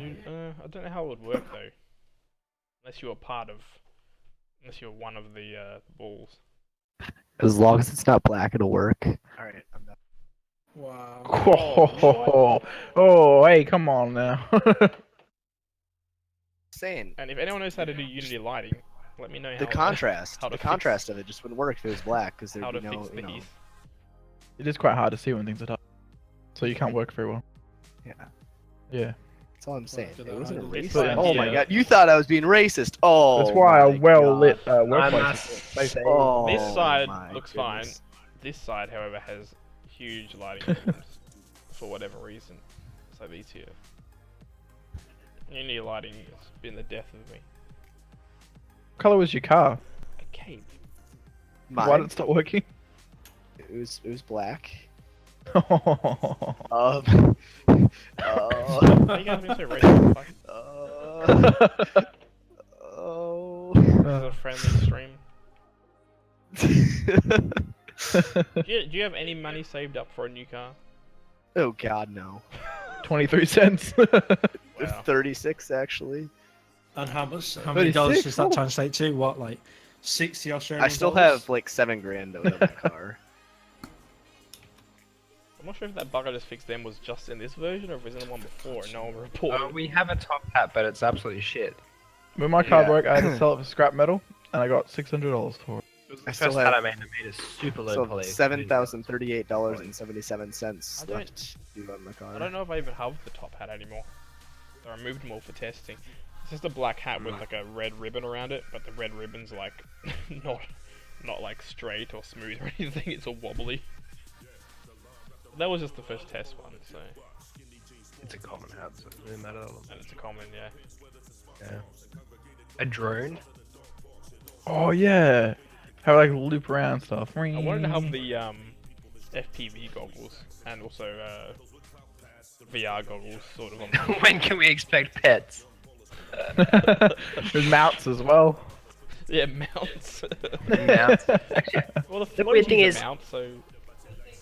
I don't know how it would work though, unless you were one of the balls. As long as it's not black, it'll work. All right, I'm done. Wow. Oh, hey, come on now. Saying And if anyone knows how to do Unity lighting, let me know the how contrast, how to the fix- contrast of it just wouldn't work if it was black because how there'd to be no, fix you know. these. It is quite hard to see when things are dark, so you can't work very well. Yeah, Yeah. that's all I'm saying. do It that wasn't either. racist. But- Oh my yeah. god, you thought I was being racist. Oh, That's why a my well-lit God. workplace must is safe. say- Oh, This side my looks goodness. fine. This side, however, has huge lighting problems for whatever reason. So these here. Unity lighting has been the death of me. What color was your car? A cave. Why Mine, did it stop working? it was black. Oh. Um. Why you guys being so racist? Fuck. Oh. This is a friendly stream. Do you have any money saved up for a new car? Oh God, no. 23 cents. Wow. 36 actually. And how many 36? dollars does that Oh. translate to? What, like 60 Australian I still dollars? have like $7,000 out of that car. I'm not sure if that bug I just fixed then was just in this version or if it was in the one before and no one reported. We have a top hat, but it's absolutely shit. When my car Yeah. broke, I had to sell it for scrap metal, and I got $600 for it. It was I the still first have- hat I made. I made a super low So poly. $7,038.77 I don't- left due on my car. I don't know if I even have the top hat anymore. So I removed them all for testing. It's just a black hat with like a red ribbon around it, but the red ribbon's like not like straight or smooth or anything. It's all wobbly. That was just the first test one, so It's a common hat, so it doesn't matter. And it's a common, yeah. Yeah. A drone. Oh yeah. How like loop around stuff. I wanted to have the FPV goggles and also VR goggles sort of on. When can we expect pets? There's mounts as well. Yeah, mounts. Mounts. Well, The weird thing is- mount, so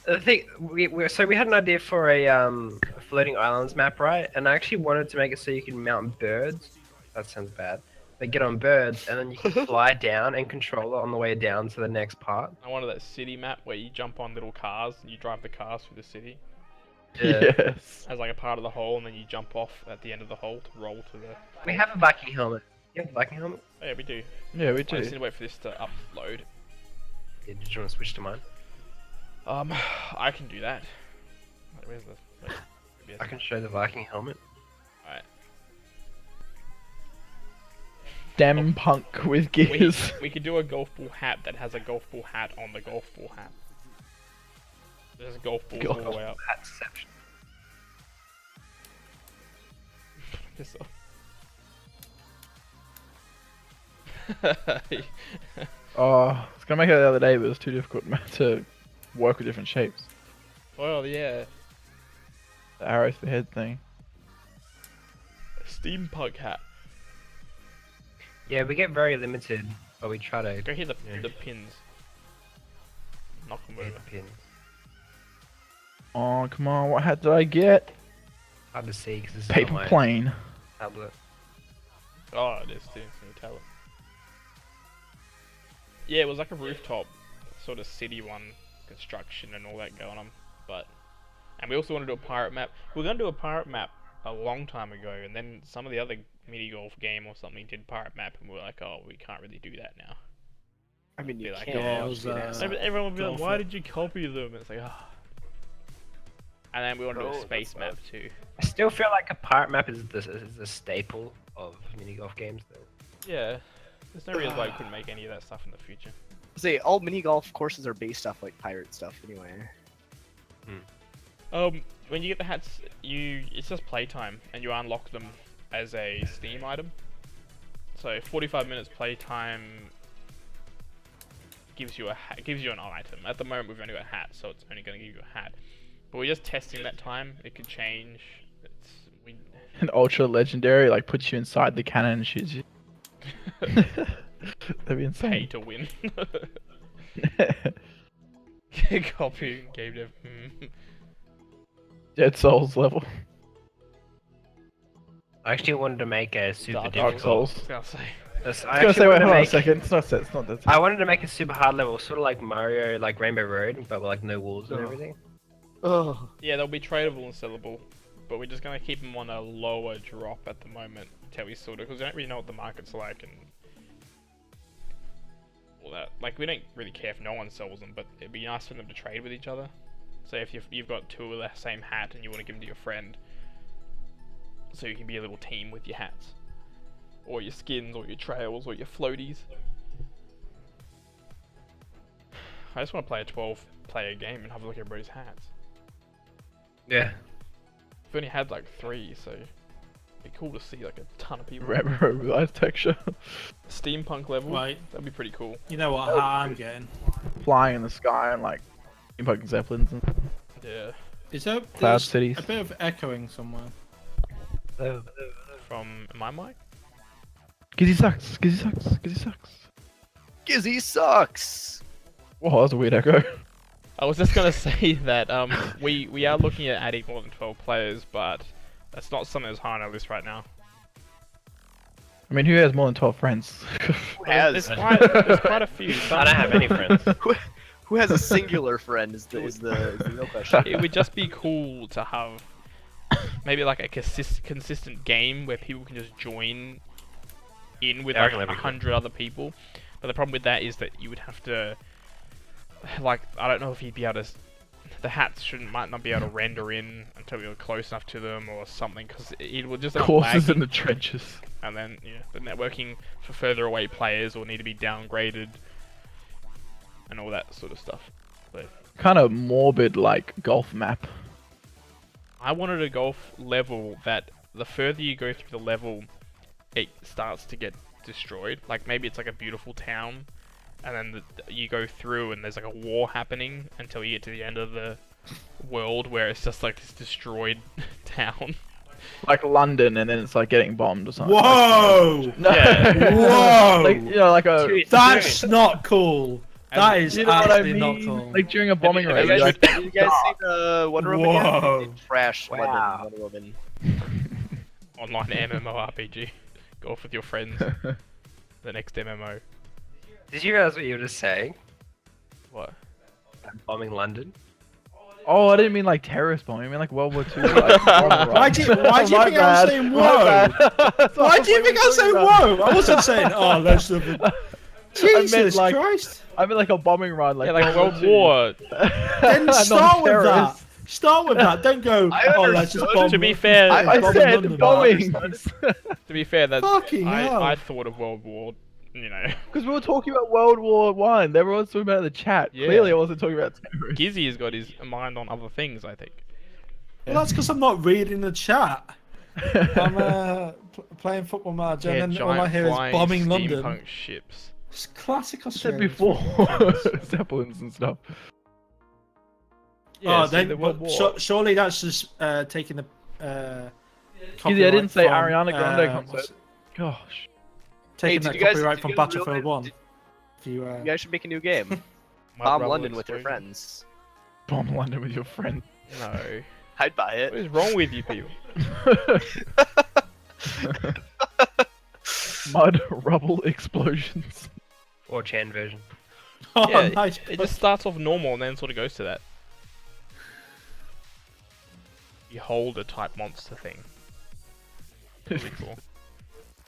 The thing, we had an idea for a floating islands map, right? And I actually wanted to make it so you can mount birds. That sounds bad. But get on birds, and then you can fly down and control it on the way down to the next part. I wanted that city map where you jump on little cars and you drive the cars through the city Yes. as like a part of the hole, and then you jump off at the end of the hole to roll to the. We have a Viking helmet. You have a Viking helmet? Oh, yeah, we do. Yeah, we I just need do. to wait for this to upload. Yeah, did you want to switch to mine? I can do that. Where's the? Wait, maybe I can show the Viking helmet. Alright. Dem punk with gears. We could do a golf ball hat that has a golf ball hat on the golf ball hat. There's a golf ball all the way up. Hat deception. Piss off. Oh, I was gonna make it the other day, but it was too difficult to work with different shapes. Well, yeah. The arrows for head thing. Steampunk hat. Yeah, we get very limited, but we try to Go hit the, Yeah. the pins. Knock them hit over. the pins. Oh, come on, what hat did I get? Hard to see because this is Paper on my plane. tablet. Oh, it is too. Can you tell it? Yeah, it was like a rooftop sort of city one, construction and all that going on. And we also want to do a pirate map. We were gonna do a pirate map a long time ago, and then some of the other mini golf game or something did pirate map, and we were like, oh, we can't really do that now. I mean, you Be like, can't. yeah, it just was, be an asshole. Everyone would be like, golf why it. did you copy them? And it's like, ah. And then we want to do Oh, a space that's map bad. too. I still feel like a pirate map is the staple of mini golf games, though. Yeah. There's no reason why we couldn't make any of that stuff in the future. Say all mini golf courses are based off like pirate stuff anyway. When you get the hats, it's just playtime, and you unlock them as a Steam item. So 45 minutes playtime gives you an item. At the moment, we've only got a hat, so it's only going to give you a hat. But we're just testing that time. It could change. An ultra legendary, like puts you inside the cannon and shoots you. That'd be insane. Pay to win. Copying game dev. Dead Souls level. I actually wanted to make a super Dark Dark difficult. Souls. I was gonna say. Yes, I I was actually gonna say, wait, wanted to hold on a make. second. It's not that. I wanted to make a super hard level, sort of like Mario, like Rainbow Road, but with like no walls and Oh. everything. Oh, Yeah, they'll be tradable and sellable, but we're just gonna keep them on a lower drop at the moment until we sort of, because we don't really know what the market's like and all that. Like, we don't really care if no one sells them, but it'd be nice for them to trade with each other. So if you've got two of the same hat and you want to give them to your friend, so you can be a little team with your hats, or your skins, or your trails, or your floaties. I just want to play a 12-player game and have a look at everybody's hats. Yeah. We've only had like 3, so it'd be cool to see like a ton of people. Rainbow with ice texture. Steampunk level, Right. that'd be pretty cool. You know what hat I'm getting? Flying in the sky and like steampunk zeppelins and Yeah, Is there cloud there's cities. a bit of echoing somewhere? from my mic. Gizzy sucks. Gizzy sucks. Gizzy sucks. Gizzy sucks. Whoa, that was a weird echo. I was just gonna say that we are looking at adding more than 12 players, but that's not something that's high on our list right now. I mean, who has more than 12 friends? Who has? There's quite a few. I don't have any friends. Who has a singular friend is the real question. It would just be cool to have maybe like a consistent game where people can just join in with Yeah, I like reckon that'd be cool. 100 other people. But the problem with that is that you would have to, like, I don't know if you'd be able to. The hats might not be able to render in until you're close enough to them or something, because it will just end up Courses in lagging. the trenches. And then the networking for further away players will need to be downgraded and all that sort of stuff. But Kind of morbid, like golf map. I wanted a golf level that the further you go through the level, it starts to get destroyed. Like maybe it's like a beautiful town, and then you go through and there's like a war happening until you get to the end of the world where it's just like this destroyed town. Like London, and then it's like getting bombed or something. Whoa! No. Yeah. Whoa! Like, you know, like a. Dude, That's not cool. That is You know what I actually not mean? cool. Like during a bombing you raid, guys- you're like, Did you guys see the Wonder Woman? yet? Whoa. They Trash Wow. Wonder Woman. Online MMORPG. Golf with your friends. The next MMO. Did you realize what you were just saying? What? Bombing London? oh, I didn't mean like terrorist bombing. I mean like World War II. Like, Why do you think I was saying whoa? Why do you think I was saying whoa? I wasn't saying, oh, let's have a... Jesus like- Christ. I mean like a bombing run, like Yeah, like World II. War. Then Not start with that. terrorist. Start with that. Don't go, I oh, let's just understood. bomb. To be fair, I bomb said London. bombings. To be fair, that's Fucking hell. I thought of World War, you know. Because we were talking about World War One. Everyone's talking about it in the chat. Yeah. Clearly, I wasn't talking about terrorists. Gizzy has got his mind on other things, I think. Well, that's because I'm not reading the chat. I'm playing Football Manager, Yeah, and then all I giant hear is flying bombing London. steampunk ships. It's classic I said Australian. before Zeppelins and stuff. Yeah, Oh, see, then the World but War. surely that's just taking the. Gizzy, I didn't say copyright Ariana Grande what's concert. it? Gosh. Taking Hey, that did you guys- copyright did from you guys Battlefield realize- 1. did- If you, You guys should make a new game. Mud Bomb rubble London with your explosion. friends. Bomb London with your friend. No. I'd buy What it. is wrong with you people? Mud rubble explosions. Or Chan version. oh, Yeah, nice. It just starts off normal and then sort of goes to that. Beholder type monster thing. Really cool.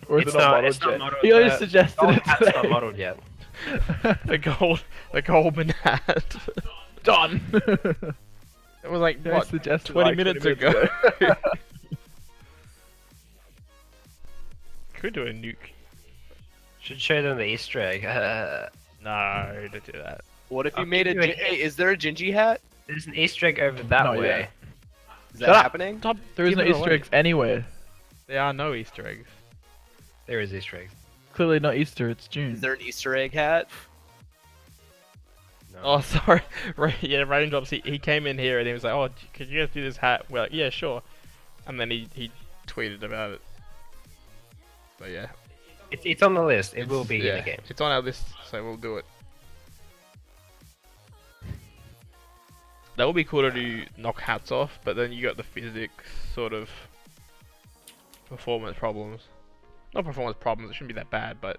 Or is It's it not not- modeled it's not yet? modeled He only yet. suggested Oh, it hat's today. not modeled yet. the Goldman hat. Done. It was like, He what, suggested 20 like minutes 20 ago? Could do a nuke. Should show them the Easter egg. No, don't do that. What if you I'll made a? give you a Hey, is there a Gingy hat? There's an Easter egg over that Not way. yet. Is that Shut up. happening? Stop. There is no giving it Easter away. eggs anywhere. There are no Easter eggs. There is Easter eggs. Clearly not Easter, it's June. Is there an Easter egg hat? No. Oh, sorry. Yeah, Raindrops, he came in here and he was like, oh, could you guys do this hat? We're like, yeah, sure. And then he tweeted about it. So yeah. It's on the list. It will be in yeah, the game. It's on our list, so we'll do it. That would be cool to do knock hats off, but then you got the physics sort of performance problems. Not performance problems, it shouldn't be that bad, but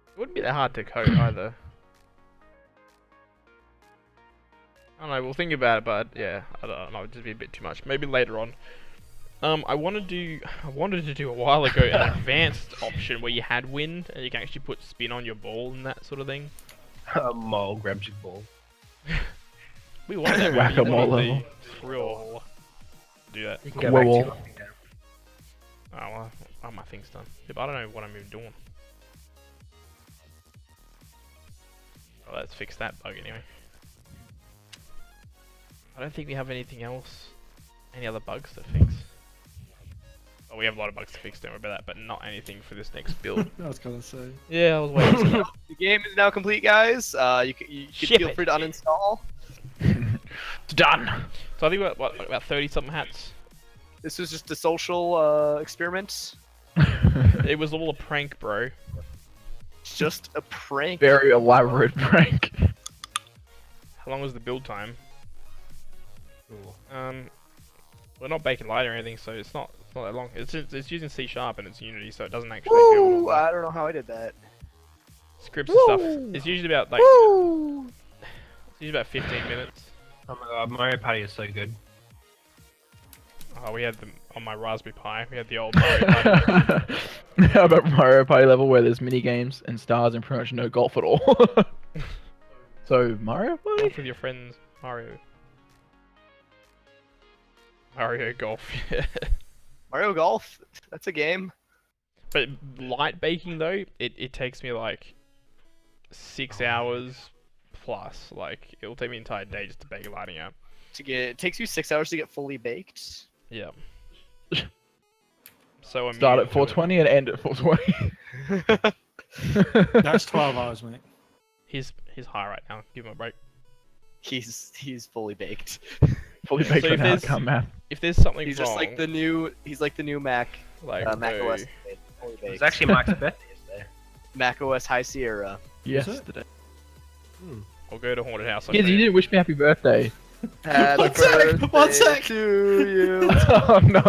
it wouldn't be that hard to code either. I don't know, we'll think about it, but yeah, I don't know, it'd just be a bit too much. Maybe later on. I wanted to do a while ago an advanced option where you had wind and you can actually put spin on your ball and that sort of thing. A mole grabs your ball. We wanted that Whack-a-mole really level. thrill to do that. You can go back to Whoa. your Oh, well, oh, my thing's done. Yeah, but I don't know what I'm even doing. Oh, let's fix that bug anyway. I don't think we have anything else. Any other bugs to fix? Oh, we have a lot of bugs to fix, don't worry about that, but not anything for this next build. I was gonna say. Yeah, I was waiting. The game is now complete, guys. You can Ship feel it. free to uninstall. It's done. So I think we're what, like about 30 something hats. This was just a social experiment. It was all a prank, bro. Just a prank. Very elaborate prank. How long was the build time? Ooh. We're not baking light or anything, so it's not that long. It's using C# and it's Unity, so it doesn't actually build all Woo! the I don't know how I did that. scripts and stuff. It's usually about like it's usually about 15 minutes. Oh my god, Mario Party is so good. Oh, we had them on my Raspberry Pi. We had the old Mario Party. How about Mario Party level where there's mini games and stars and pretty much no golf at all? So Mario Party? Golf with your friends, Mario. Mario Golf, yeah. Mario Golf. That's a game. But light baking though, it takes me like 6 hours plus. Like it'll take me an entire day just to bake a lighting out. to get. It takes you 6 hours to get fully baked. Yeah. So Start immune at to it. 4:20 and end at 4:20. That's 12 hours, mate. He's high right now. Give him a break. He's fully baked. Fully So baked if right now, there's- come man. If there's something He's wrong, just like the new. He's like the new Mac. like Mac no, OS. Fully It was baked. actually Mike's birthday yesterday. Mac OS High Sierra. Yesterday. I'll go to haunted house. Kids, you didn't wish me happy birthday. Happy One sec, birthday one sec. to you. Oh no.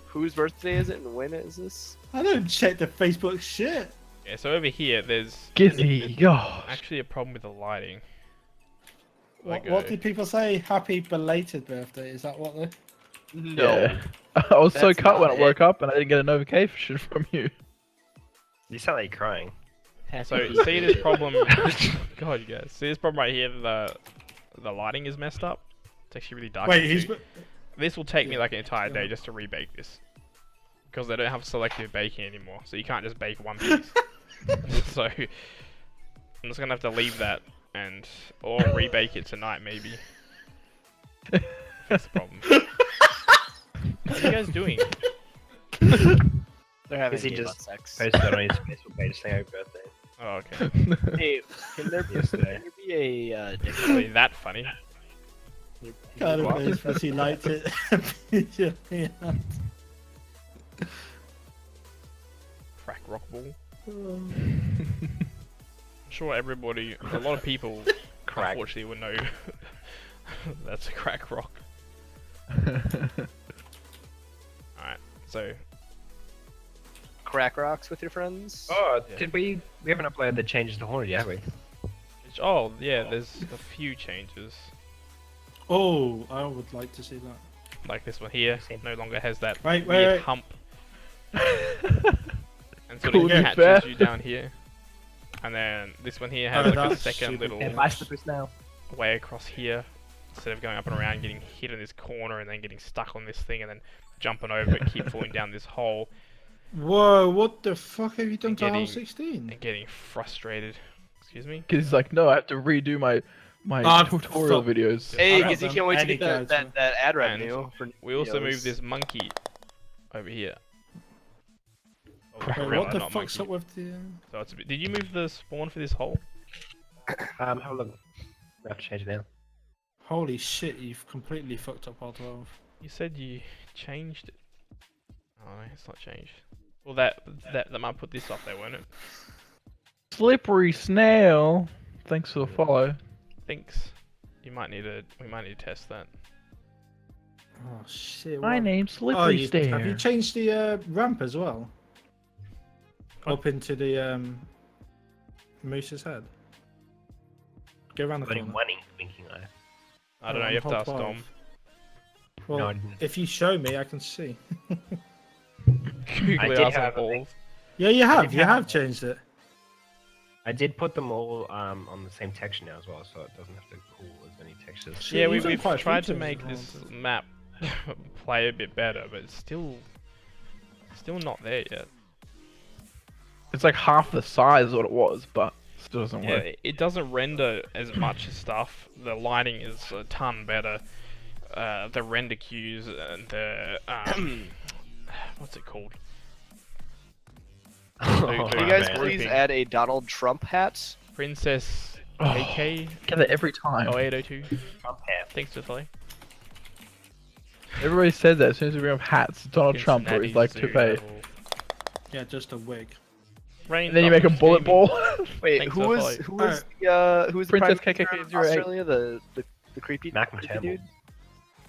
Whose birthday is it and when is this? I don't check the Facebook shit. Yeah, so over here, there's Gizzy, gosh. actually a problem with the lighting. What did people say? Happy belated birthday? Is that what they? No. Yeah. I was so That's cut not when I it. woke up and I didn't get a notification from you. You sound like you're crying. So see this problem. God, you guys, see this problem right here. The lighting is messed up. It's actually really dark. Wait, in he's. two. This will take me like an entire Yeah. day just to rebake this, because they don't have selective baking anymore. So you can't just bake one piece. So I'm just gonna have to leave that or rebake it tonight maybe. Fix the problem. What are you guys doing? They're having Is he gay just butt sex. Posted on his Facebook page saying happy birthday. Oh, okay. Hey, can there Yesterday. be a dick Really that funny? Kind of knows because he liked it. Yeah. Crack rock ball. I'm sure everybody, a lot of people, Crack. unfortunately, would know that's a crack rock. Alright, so crack rocks with your friends? Oh, Yeah. did we haven't uploaded the changes to Haunted yet, have we? oh yeah, there's a few changes. Oh, I would like to see that. Like this one here, Same. no longer has that Wait, weird wait. hump and sort Cool, of yeah, catches fair. you down here. And then this one here has Oh, like a that's second stupid. little Yeah, buy slippers now. way across here. Instead of going up and around, getting hit in this corner and then getting stuck on this thing and then jumping over it, keep falling down this hole Whoa, what the fuck have you done to Getting- House 16? and getting frustrated. Excuse me? Because he's like, no, I have to redo my Ah, tutorial fuck. videos. Hey, I because you don't can't wait to any get that, guides, that, that ad revenue. And For We also videos. moved this monkey over here. Crap. Oh, Wait, really, what the not fuck's monkey. up with the? So it's a bit... Did you move the spawn for this hole? Have a look. We have to change it now. Holy shit! You've completely fucked up all 12. You said you changed it. Oh, no, it's not changed. Well, that might put this off there, won't it? Slippery snail. Thanks for the follow. Thanks. We might need to test that. Oh shit! My what- name's Oh, Slippery have you Stare. changed the ramp as well? What? Up into the moose's head. Go around the Only corner. one winking eye. I don't know. on You have to hole ask 12. Dom. Well, No, I didn't. if you show me, I can see. Googly did ass have a balls. Yeah, you have. did You have have one. changed it. I did put them all on the same texture now as well, so it doesn't have to pull as many textures. Shit, Yeah, you've done we've quite a few tried to changes make as this well, map play a bit better, but it's still not there yet. It's like half the size of what it was, but still doesn't Yeah, work. it doesn't render as much stuff. The lighting is a ton better. The render queues and the what's it called? Oh, Can you guys man. please add a Donald Trump hat? Princess Oh, KK get that every time. 0802. Trump hat. Thanks for following. Everybody says that as soon as we bring up hats. Donald Trump or he's like Cincinnati toupee. Zoo level. Yeah, just a wig. Rain And then you make a Dog bullet streaming. ball. Wait, Thanks who for was following. who was the Princess prime minister of KKK 08. Australia? The creepy Malcolm creepy Turnbull. dude.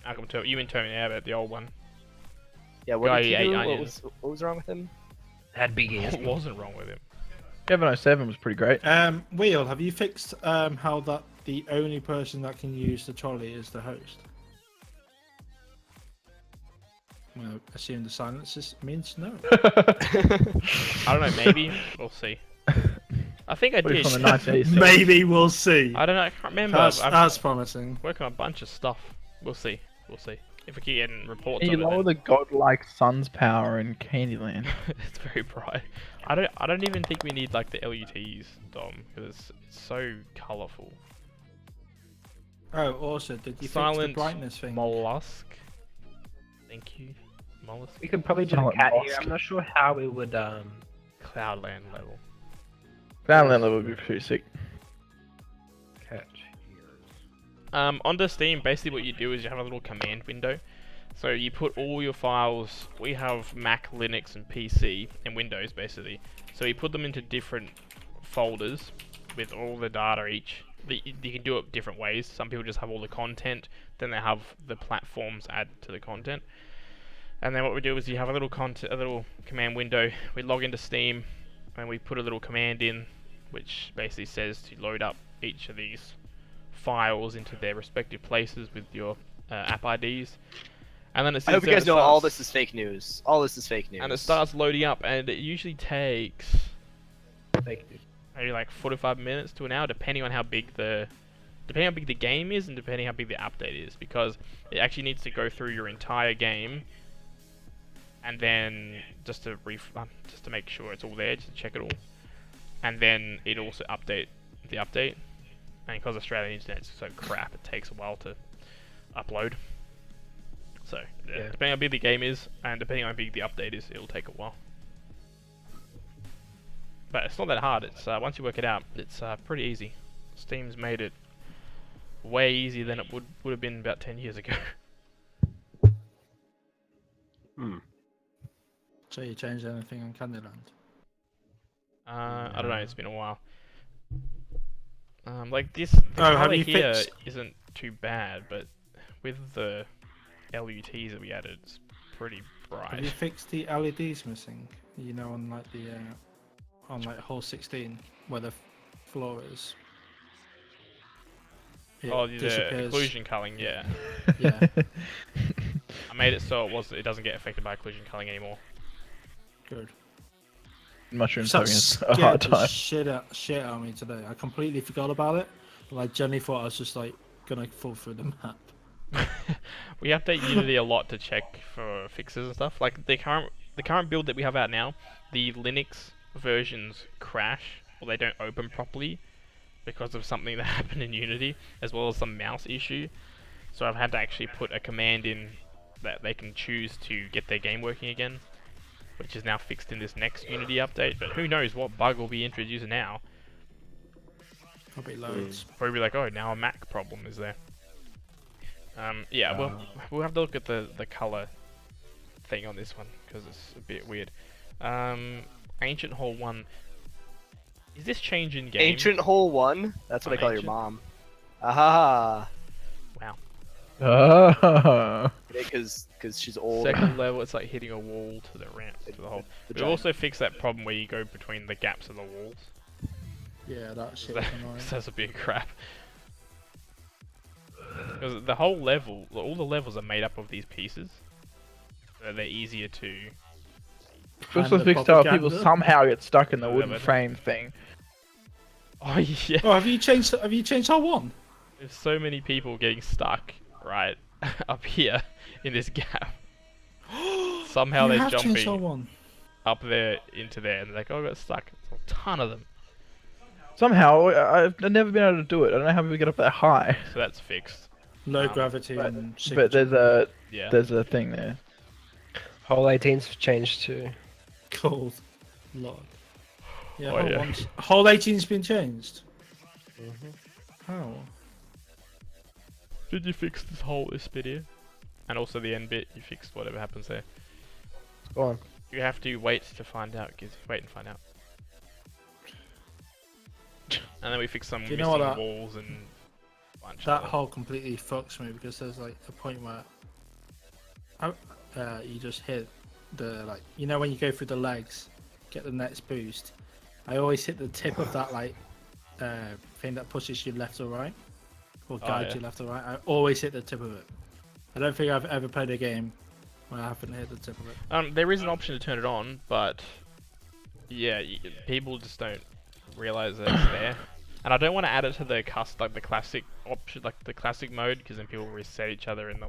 Malcolm Turnbull. You mean Terminator, but the old one. Yeah, what Guy did he who ate do? onions. What was wrong with him? Had big ears. What wasn't wrong with him? Kevin 07 was pretty great. Wheel, have you fixed how that the only person that can use the trolley is the host? Well, assume the silence means no. I don't know. Maybe we'll see. I think I What did. from the 1980s. Maybe we'll see. I don't know. I can't remember. That's, I'm that's promising. working on a bunch of stuff. We'll see. We'll see. If we keep getting reports Can you of it, lower then the godlike sun's power in Candyland? it's very bright. I don't even think we need like the LUTs, Dom, because it's so colourful. Oh, also, did you fix the Silent brightness thing? mollusk. Thank you, mollusk. We could probably do Silent cat here. mosque. I'm not sure how we would Cloudland level. That level would be pretty sick. cat Onto Steam, basically what you do is you have a little command window. So you put all your files, we have Mac, Linux, and PC, and Windows basically. So you put them into different folders with all the data each. You can do it different ways. Some people just have all the content, then they have the platforms add to the content. And then what we do is you have a little command window. We log into Steam, and we put a little command in, which basically says to load up each of these files into their respective places with your app IDs. And then it I hope you guys know all this is fake news. All this is fake news. And it starts loading up, and it usually takes maybe like 45 minutes to an hour, depending on how big the game is, and depending how big the update is, because it actually needs to go through your entire game, and then just to make sure it's all there, just to check it all, and then it also update the update. And because Australian internet is so crap, it takes a while to upload. So, yeah, depending on how big the game is, and depending on how big the update is, it'll take a while. But it's not that hard. It's once you work it out, it's pretty easy. Steam's made it way easier than it would have been about 10 years ago. So you changed anything on Candyland? I don't know. It's been a while. Like this have colour you here fixed- isn't too bad, but with the LUTs that we added, it's pretty Have bright. you fixed the LEDs missing? You know, on like the on like hole 16 where the floor is. It Oh, the disappears. occlusion culling, yeah. Yeah. I made it so it doesn't get affected by occlusion culling anymore. Good. Mushrooms That having a scared hard the time. shit out of me today. I completely forgot about it. Like, Jenny thought I was just like gonna fall through the map. We update Unity a lot to check for fixes and stuff. Like the current build that we have out now, the Linux versions crash or they don't open properly because of something that happened in Unity, as well as some mouse issue. So I've had to actually put a command in that they can choose to get their game working again, which is now fixed in this next Unity update. But who knows what bug will be introduced now? Probably loads. Probably like, oh, now a Mac problem is there. Yeah, we'll have to look at the color thing on this one because it's a bit weird. Ancient Hall 1. Is this change in game? Ancient Hole 1? That's what I call your Ancient? mom. Aha! Wow. Oh. Because she's old. Second level, it's like hitting a wall to the ramp to the hole. We've vagina. also fixed that problem where you go between the gaps of the walls. Yeah, that shit is annoying. That's a big crap. Because the whole level, all the levels are made up of these pieces. So they're easier to... Also And the fixed how people propaganda. somehow get stuck in the Yeah, wooden but- frame thing. Oh yeah! Oh, have you changed hole 1? There's so many people getting stuck, right, up here in this gap. Somehow You they're have changed hole jumping 1. up there into there, and they're like, oh, I got stuck. There's a ton of them. Somehow, I've never been able to do it. I don't know how people get up that high. So that's fixed. Low Um, gravity but- and But signature. Yeah. there's a thing there. Hole 18's changed too. Cold. Lord. Yeah, Oh, hole yeah. 1's hole 18's been changed. How? Did you fix this this bit here? And also the end bit, you fixed whatever happens there. Go on. You have to wait to find out, Gizzy. Wait and find out. And then we fixed some Do you missing know what walls and bunch That of hole completely fucks me because there's like a point where you just hit the, like, you know, when you go through the legs, get the next boost. I always hit the tip of that like thing that pushes you left or right, or guides yeah. you left or right. I always hit the tip of it. I don't think I've ever played a game where I haven't hit the tip of it. There is an option to turn it on, but yeah, people just don't realize that it's there. And I don't want to add it to the the classic option, like the classic mode, because then people reset each other in the.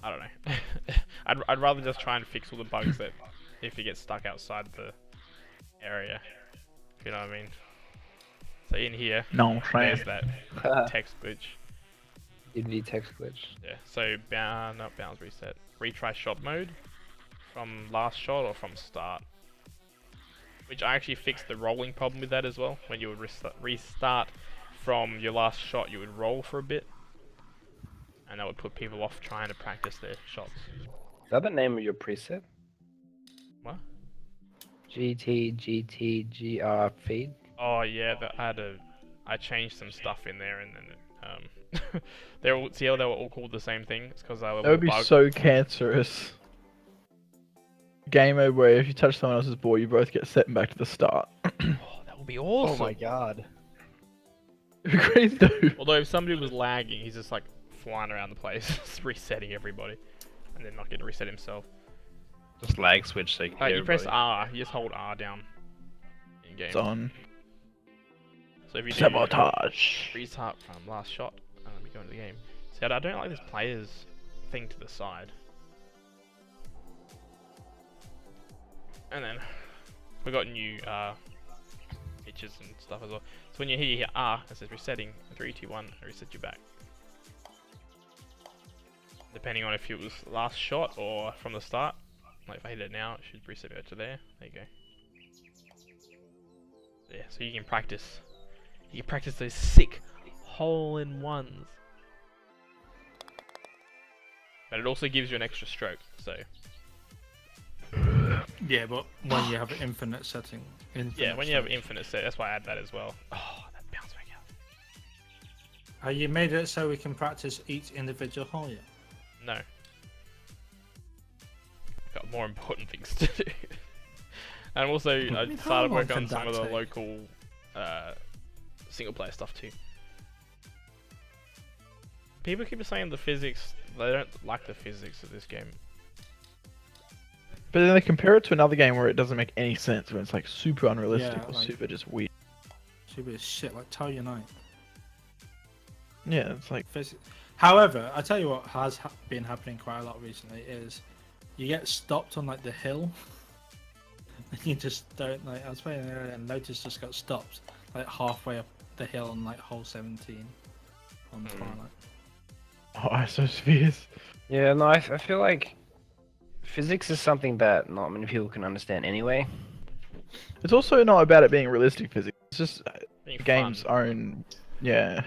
I don't know. I'd rather just try and fix all the bugs that if you get stuck outside the area. If you know what I mean. So in here, No, there's frame. that text glitch. Unity text glitch. Yeah, so not bounds reset. Retry shot mode from last shot or from start. Which I actually fixed the rolling problem with that as well. When you would restart from your last shot, you would roll for a bit. And that would put people off trying to practice their shots. Is that the name of your preset? What? GTGTGR feed? Oh yeah, I changed some stuff in there and then they're all, see how they were all called the same thing? It's because they were That would be bugged. so cancerous. Game mode where if you touch someone else's ball, you both get set back to the start. Oh, that would be awesome. Oh my god. It'd be crazy though. Although if somebody was lagging, he's just like flying around the place, resetting everybody, and then not getting to reset himself. Just lag switch so you can hear You press everybody. R, you just hold R down in game. It's on. So if you do Sabotage. restart from last shot, we go into the game. See, I don't like this players thing to the side. And then we got new features and stuff as well. So when you hear R, it says resetting 3, 2, 1, and reset you back. Depending on if it was last shot or from the start. Like if I hit it now, it should reset me back to there. There you go. Yeah, so you can practice. You can practice those sick hole-in-ones. But it also gives you an extra stroke, so... Yeah, but when you have an infinite setting. Yeah, when you have infinite set, that's why I add that as well. Oh, that bounce back out. You made it so we can practice each individual hole yet? No. Got more important things to do. And also, I mean, how started long working on can some that of the take? local single player stuff too. People keep saying the physics, they don't like the physics of this game. But then they compare it to another game where it doesn't make any sense, when it's like super unrealistic Yeah, or like- super just weird. Should be shit like Tell Unite. Yeah, it's like However, I tell you what has been happening quite a lot recently is you get stopped on like the hill, and you just don't like. I was playing earlier and Lotus just got stopped like halfway up the hill on like hole 17 on Twilight. oh, isospheres. Yeah, no, I feel like physics is something that not many people can understand anyway. It's also not about it being realistic physics. It's just Being the game's fun. own. Yeah.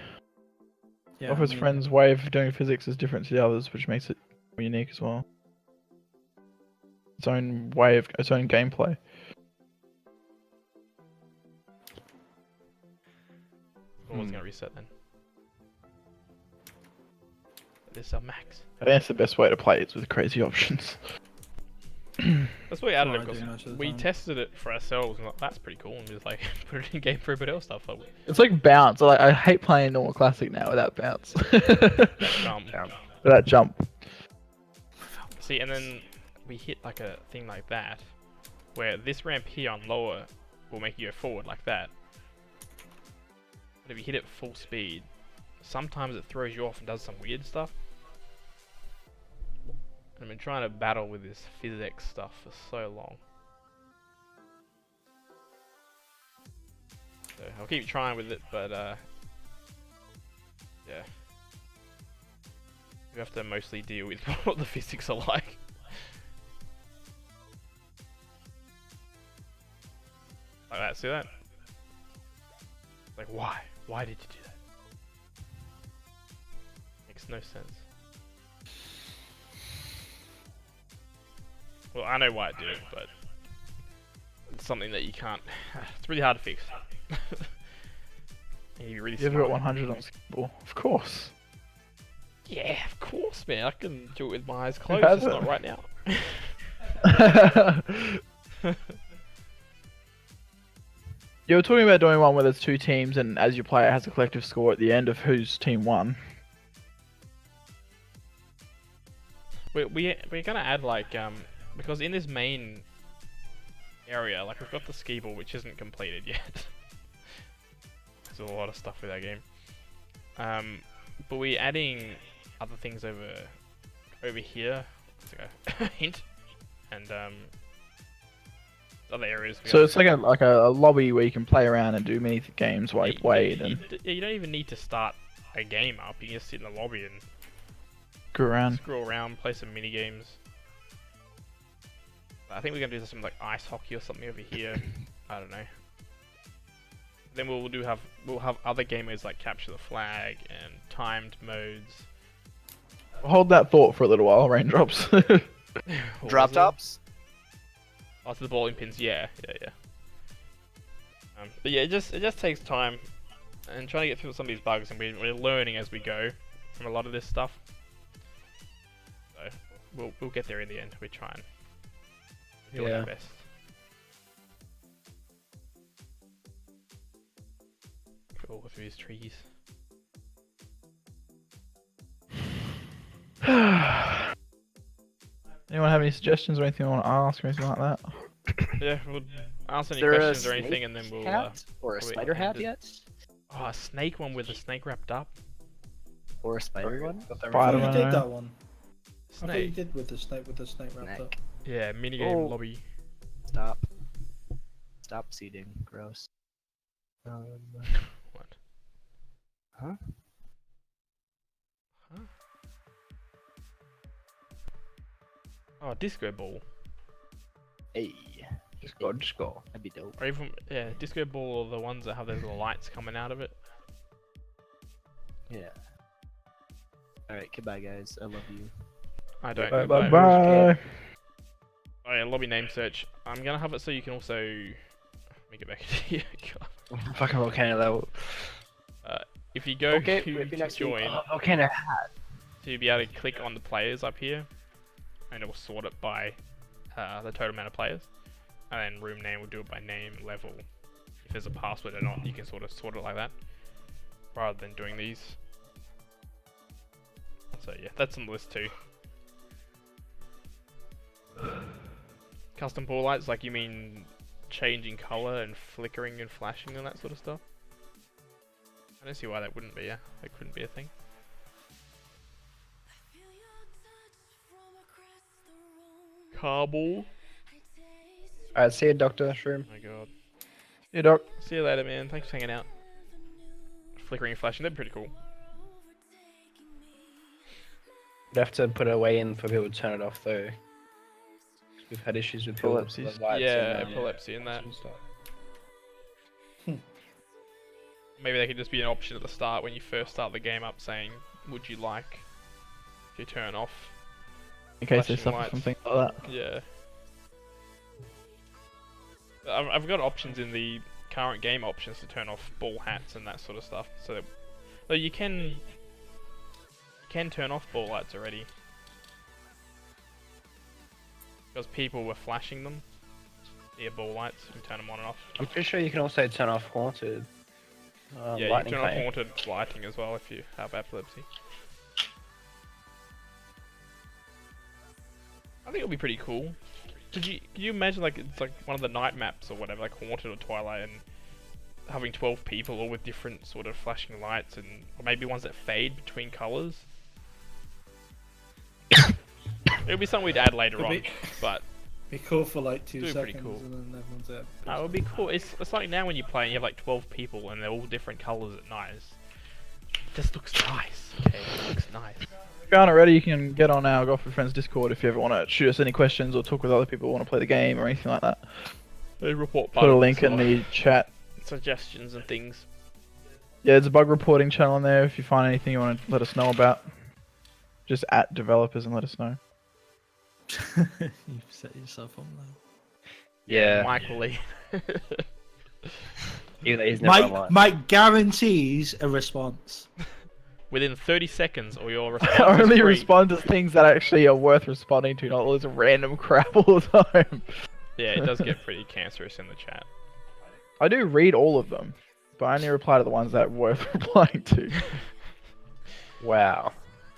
Yeah, Office Friends' way of doing physics is different to the others, which makes it unique as well. Its own way of its own gameplay. I wasn't gonna reset then. This is our max. I think that's the best way to play it, is with crazy options. That's why we added What it I do because most of the we time. tested it for ourselves and like, that's pretty cool. And we just like put it in game for everybody else stuff. Like, It's like bounce. I hate playing normal classic now without bounce. jump. Without jump. See, and then we hit like a thing like that, where this ramp here on lower will make you go forward like that. But if you hit it full speed, sometimes it throws you off and does some weird stuff. And I've been trying to battle with this physics stuff for so long. So I'll keep trying with it, but yeah. You have to mostly deal with what the physics are like. Like that, see that? Like why? Why did you do that? Makes no sense. Well, I know why I did it, but it's something that you can't. It's really hard to fix. You really You ever got smart. 100 on skateboard? Of course. Yeah, of course, man. I can do it with my eyes closed. has Just it? not right now. You were talking about doing one where there's two teams, and as you play, it has a collective score at the end of whose team won. We're gonna add like because in this main area, like we've got the skee ball which isn't completed yet. There's a lot of stuff with that game. But we're adding other things over here. It's like a hint, and other areas. So it's like a lobby where you can play around and do mini games while you wait. And you don't even need to start a game up. You can just sit in the lobby and Go around. scroll around, play some mini games. I think we're gonna do something like ice hockey or something over here. I don't know. Then we'll have other game modes like capture the flag and timed modes. Hold that thought for a little while, raindrops. What Drop was it? tops. Oh, to the bowling pins. Yeah. But yeah, it just takes time and trying to get through some of these bugs, and we're learning as we go from a lot of this stuff. So we'll get there in the end. We're trying. We're doing our best. Go through these trees. Anyone have any suggestions or anything you want to ask or anything like that? Yeah, we'll answer any Is there a questions or snake anything, and then we'll. Hat or a probably spider hat end it. yet? Oh, a snake one with a snake wrapped up. Or a spider one? I Spider thought you Man. did that one. I thought you Snake. did with the snake wrapped up. Neck. Yeah, minigame Oh. lobby. Stop. Stop seeding. Gross. What? Huh? Huh? Oh, disco ball. Hey. Just go, just go. That'd be dope. Or even disco ball, or the ones that have those little lights coming out of it. Yeah. Alright, goodbye guys. I love you. I don't. Bye know. bye bye. Oh yeah, lobby name search. I'm gonna have it so you can also. Let me get back to here. God. Fucking volcano level. If you go Okay, to maybe next week. join, Oh, volcano hat. so you'll be able to click on the players up here, and it will sort it by the total amount of players, and then room name will do it by name, level. If there's a password or not, you can sort it like that, rather than doing these. So yeah, that's on the list too. Custom ball lights, like you mean changing color and flickering and flashing and that sort of stuff? I don't see why that wouldn't be that couldn't be a thing. Car ball. Alright, see you, Doctor Shroom. Oh my god. Yeah, Doc. See you later, man. Thanks for hanging out. Flickering and flashing, they're pretty cool. We'd have to put a way in for people to turn it off though. We've had issues with people with Epilepsies. lights Yeah, and, epilepsy and that. and stuff. Maybe they could just be an option at the start when you first start the game up saying, would you like to turn off? In case they Flashing suffer lights. from things like that. Yeah. I've got options in the current game options to turn off ball hats and that sort of stuff. So that, though you can turn off ball lights already. Because people were flashing them. Yeah, ball lights, you can turn them on and off. I'm pretty sure you can also turn off haunted. Yeah, you can lightning turn off flame. haunted lighting as well if you have epilepsy. I think it'll be pretty cool. Could you imagine like it's like one of the night maps or whatever, like Haunted or Twilight, and having 12 people all with different sort of flashing lights, and or maybe ones that fade between colours? It'll be something we'd add later Could on, be. but Be cool for like 2 Doing pretty seconds cool. and then everyone's there. no, it would be cool. It's like now when you play and you have like 12 people and they're all different colours at night. It just looks nice. Okay, it looks nice. If you aren't already, you can get on our Golf with Friends Discord if you ever want to shoot us any questions or talk with other people who want to play the game or anything like that. They report Put a bugs link in or the chat. suggestions and things. Yeah, there's a bug reporting channel in there if you find anything you want to let us know about. Just at developers and let us know. You've set yourself up now. Yeah. Mike will leave. Even though he's never online. Mike guarantees a response. Within 30 seconds, or your response is Only free. respond to things that actually are worth responding to, not all this random crap all the time. Yeah, it does get pretty cancerous in the chat. I do read all of them, but I only reply to the ones that are worth replying to. Wow.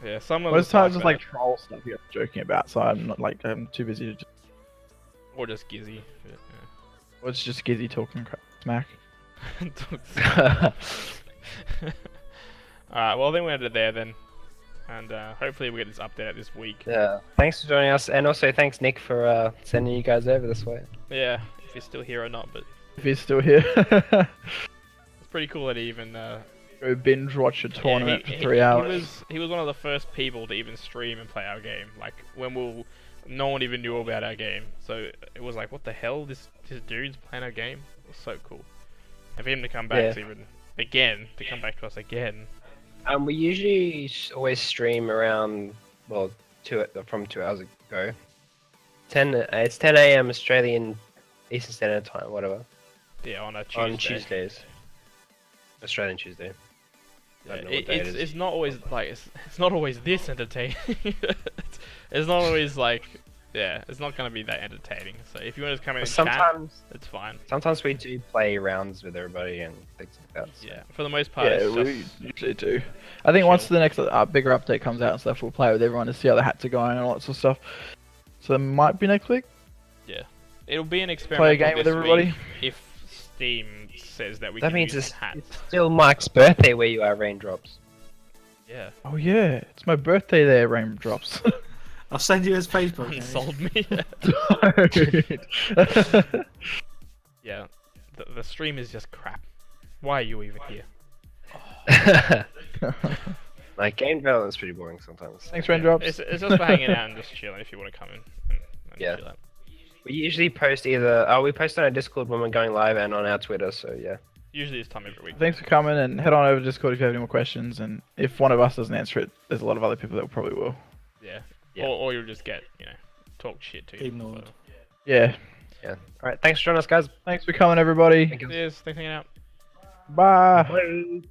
Yeah, some of Most it's times it's that. like troll stuff you're joking about, so I'm not like I'm too busy to. Just... Or just Gizzy. Well, it's just Gizzy talking crap smack. Alright, well then we'll end it there then. And hopefully we'll get this update out this week. Yeah. Thanks for joining us, and also thanks Nick for sending you guys over this way. Yeah, if you're still here or not, but If he's still here. it's pretty cool that he even Go binge watch a tournament he, for 3 hours. He was one of the first people to even stream and play our game. Like when no one even knew about our game. So it was like, what the hell? This dude's playing our game. It was so cool. And for him to come back to come back to us again. We usually always stream around from 2 hours ago. It's 10 a.m. Australian Eastern Standard Time, whatever. Yeah, on a Tuesday. On Tuesdays. Australian Tuesday. I don't know what day it is. It's not always like it's not always this entertaining. it's not always like it's not gonna be that entertaining. So if you want to come in and chat, it's fine. Sometimes we do play rounds with everybody and things like that. So. Yeah, for the most part. Yeah, it's we just usually do. I think once the next bigger update comes out and stuff, we'll play with everyone to see how the hats are going and all that sort of stuff. So it might be next week. Yeah, it'll be an experiment. Play a game with everybody. If Steam says that we that can means use it's hats. still Mike's birthday where you are, Raindrops. Yeah. Oh yeah, it's my birthday there, Raindrops. I'll send you his Facebook. Sold me. Dude. Yeah, the stream is just crap. Why are you even here? Like game development's pretty boring sometimes. Thanks, Raindrops. It's just for hanging out and just chilling if you want to come in and Yeah. chill out. We usually post we post on our Discord when we're going live and on our Twitter, so yeah. Usually this time every week. Thanks for coming, and head on over to Discord if you have any more questions. And if one of us doesn't answer it, there's a lot of other people that probably will. Yeah. Yeah. Or you'll just get, talk shit to you. Ignored. So. Yeah. Yeah. Alright, thanks for joining us, guys. Thanks for coming, everybody. Thank you. Cheers, thanks for hanging out. Bye. Bye.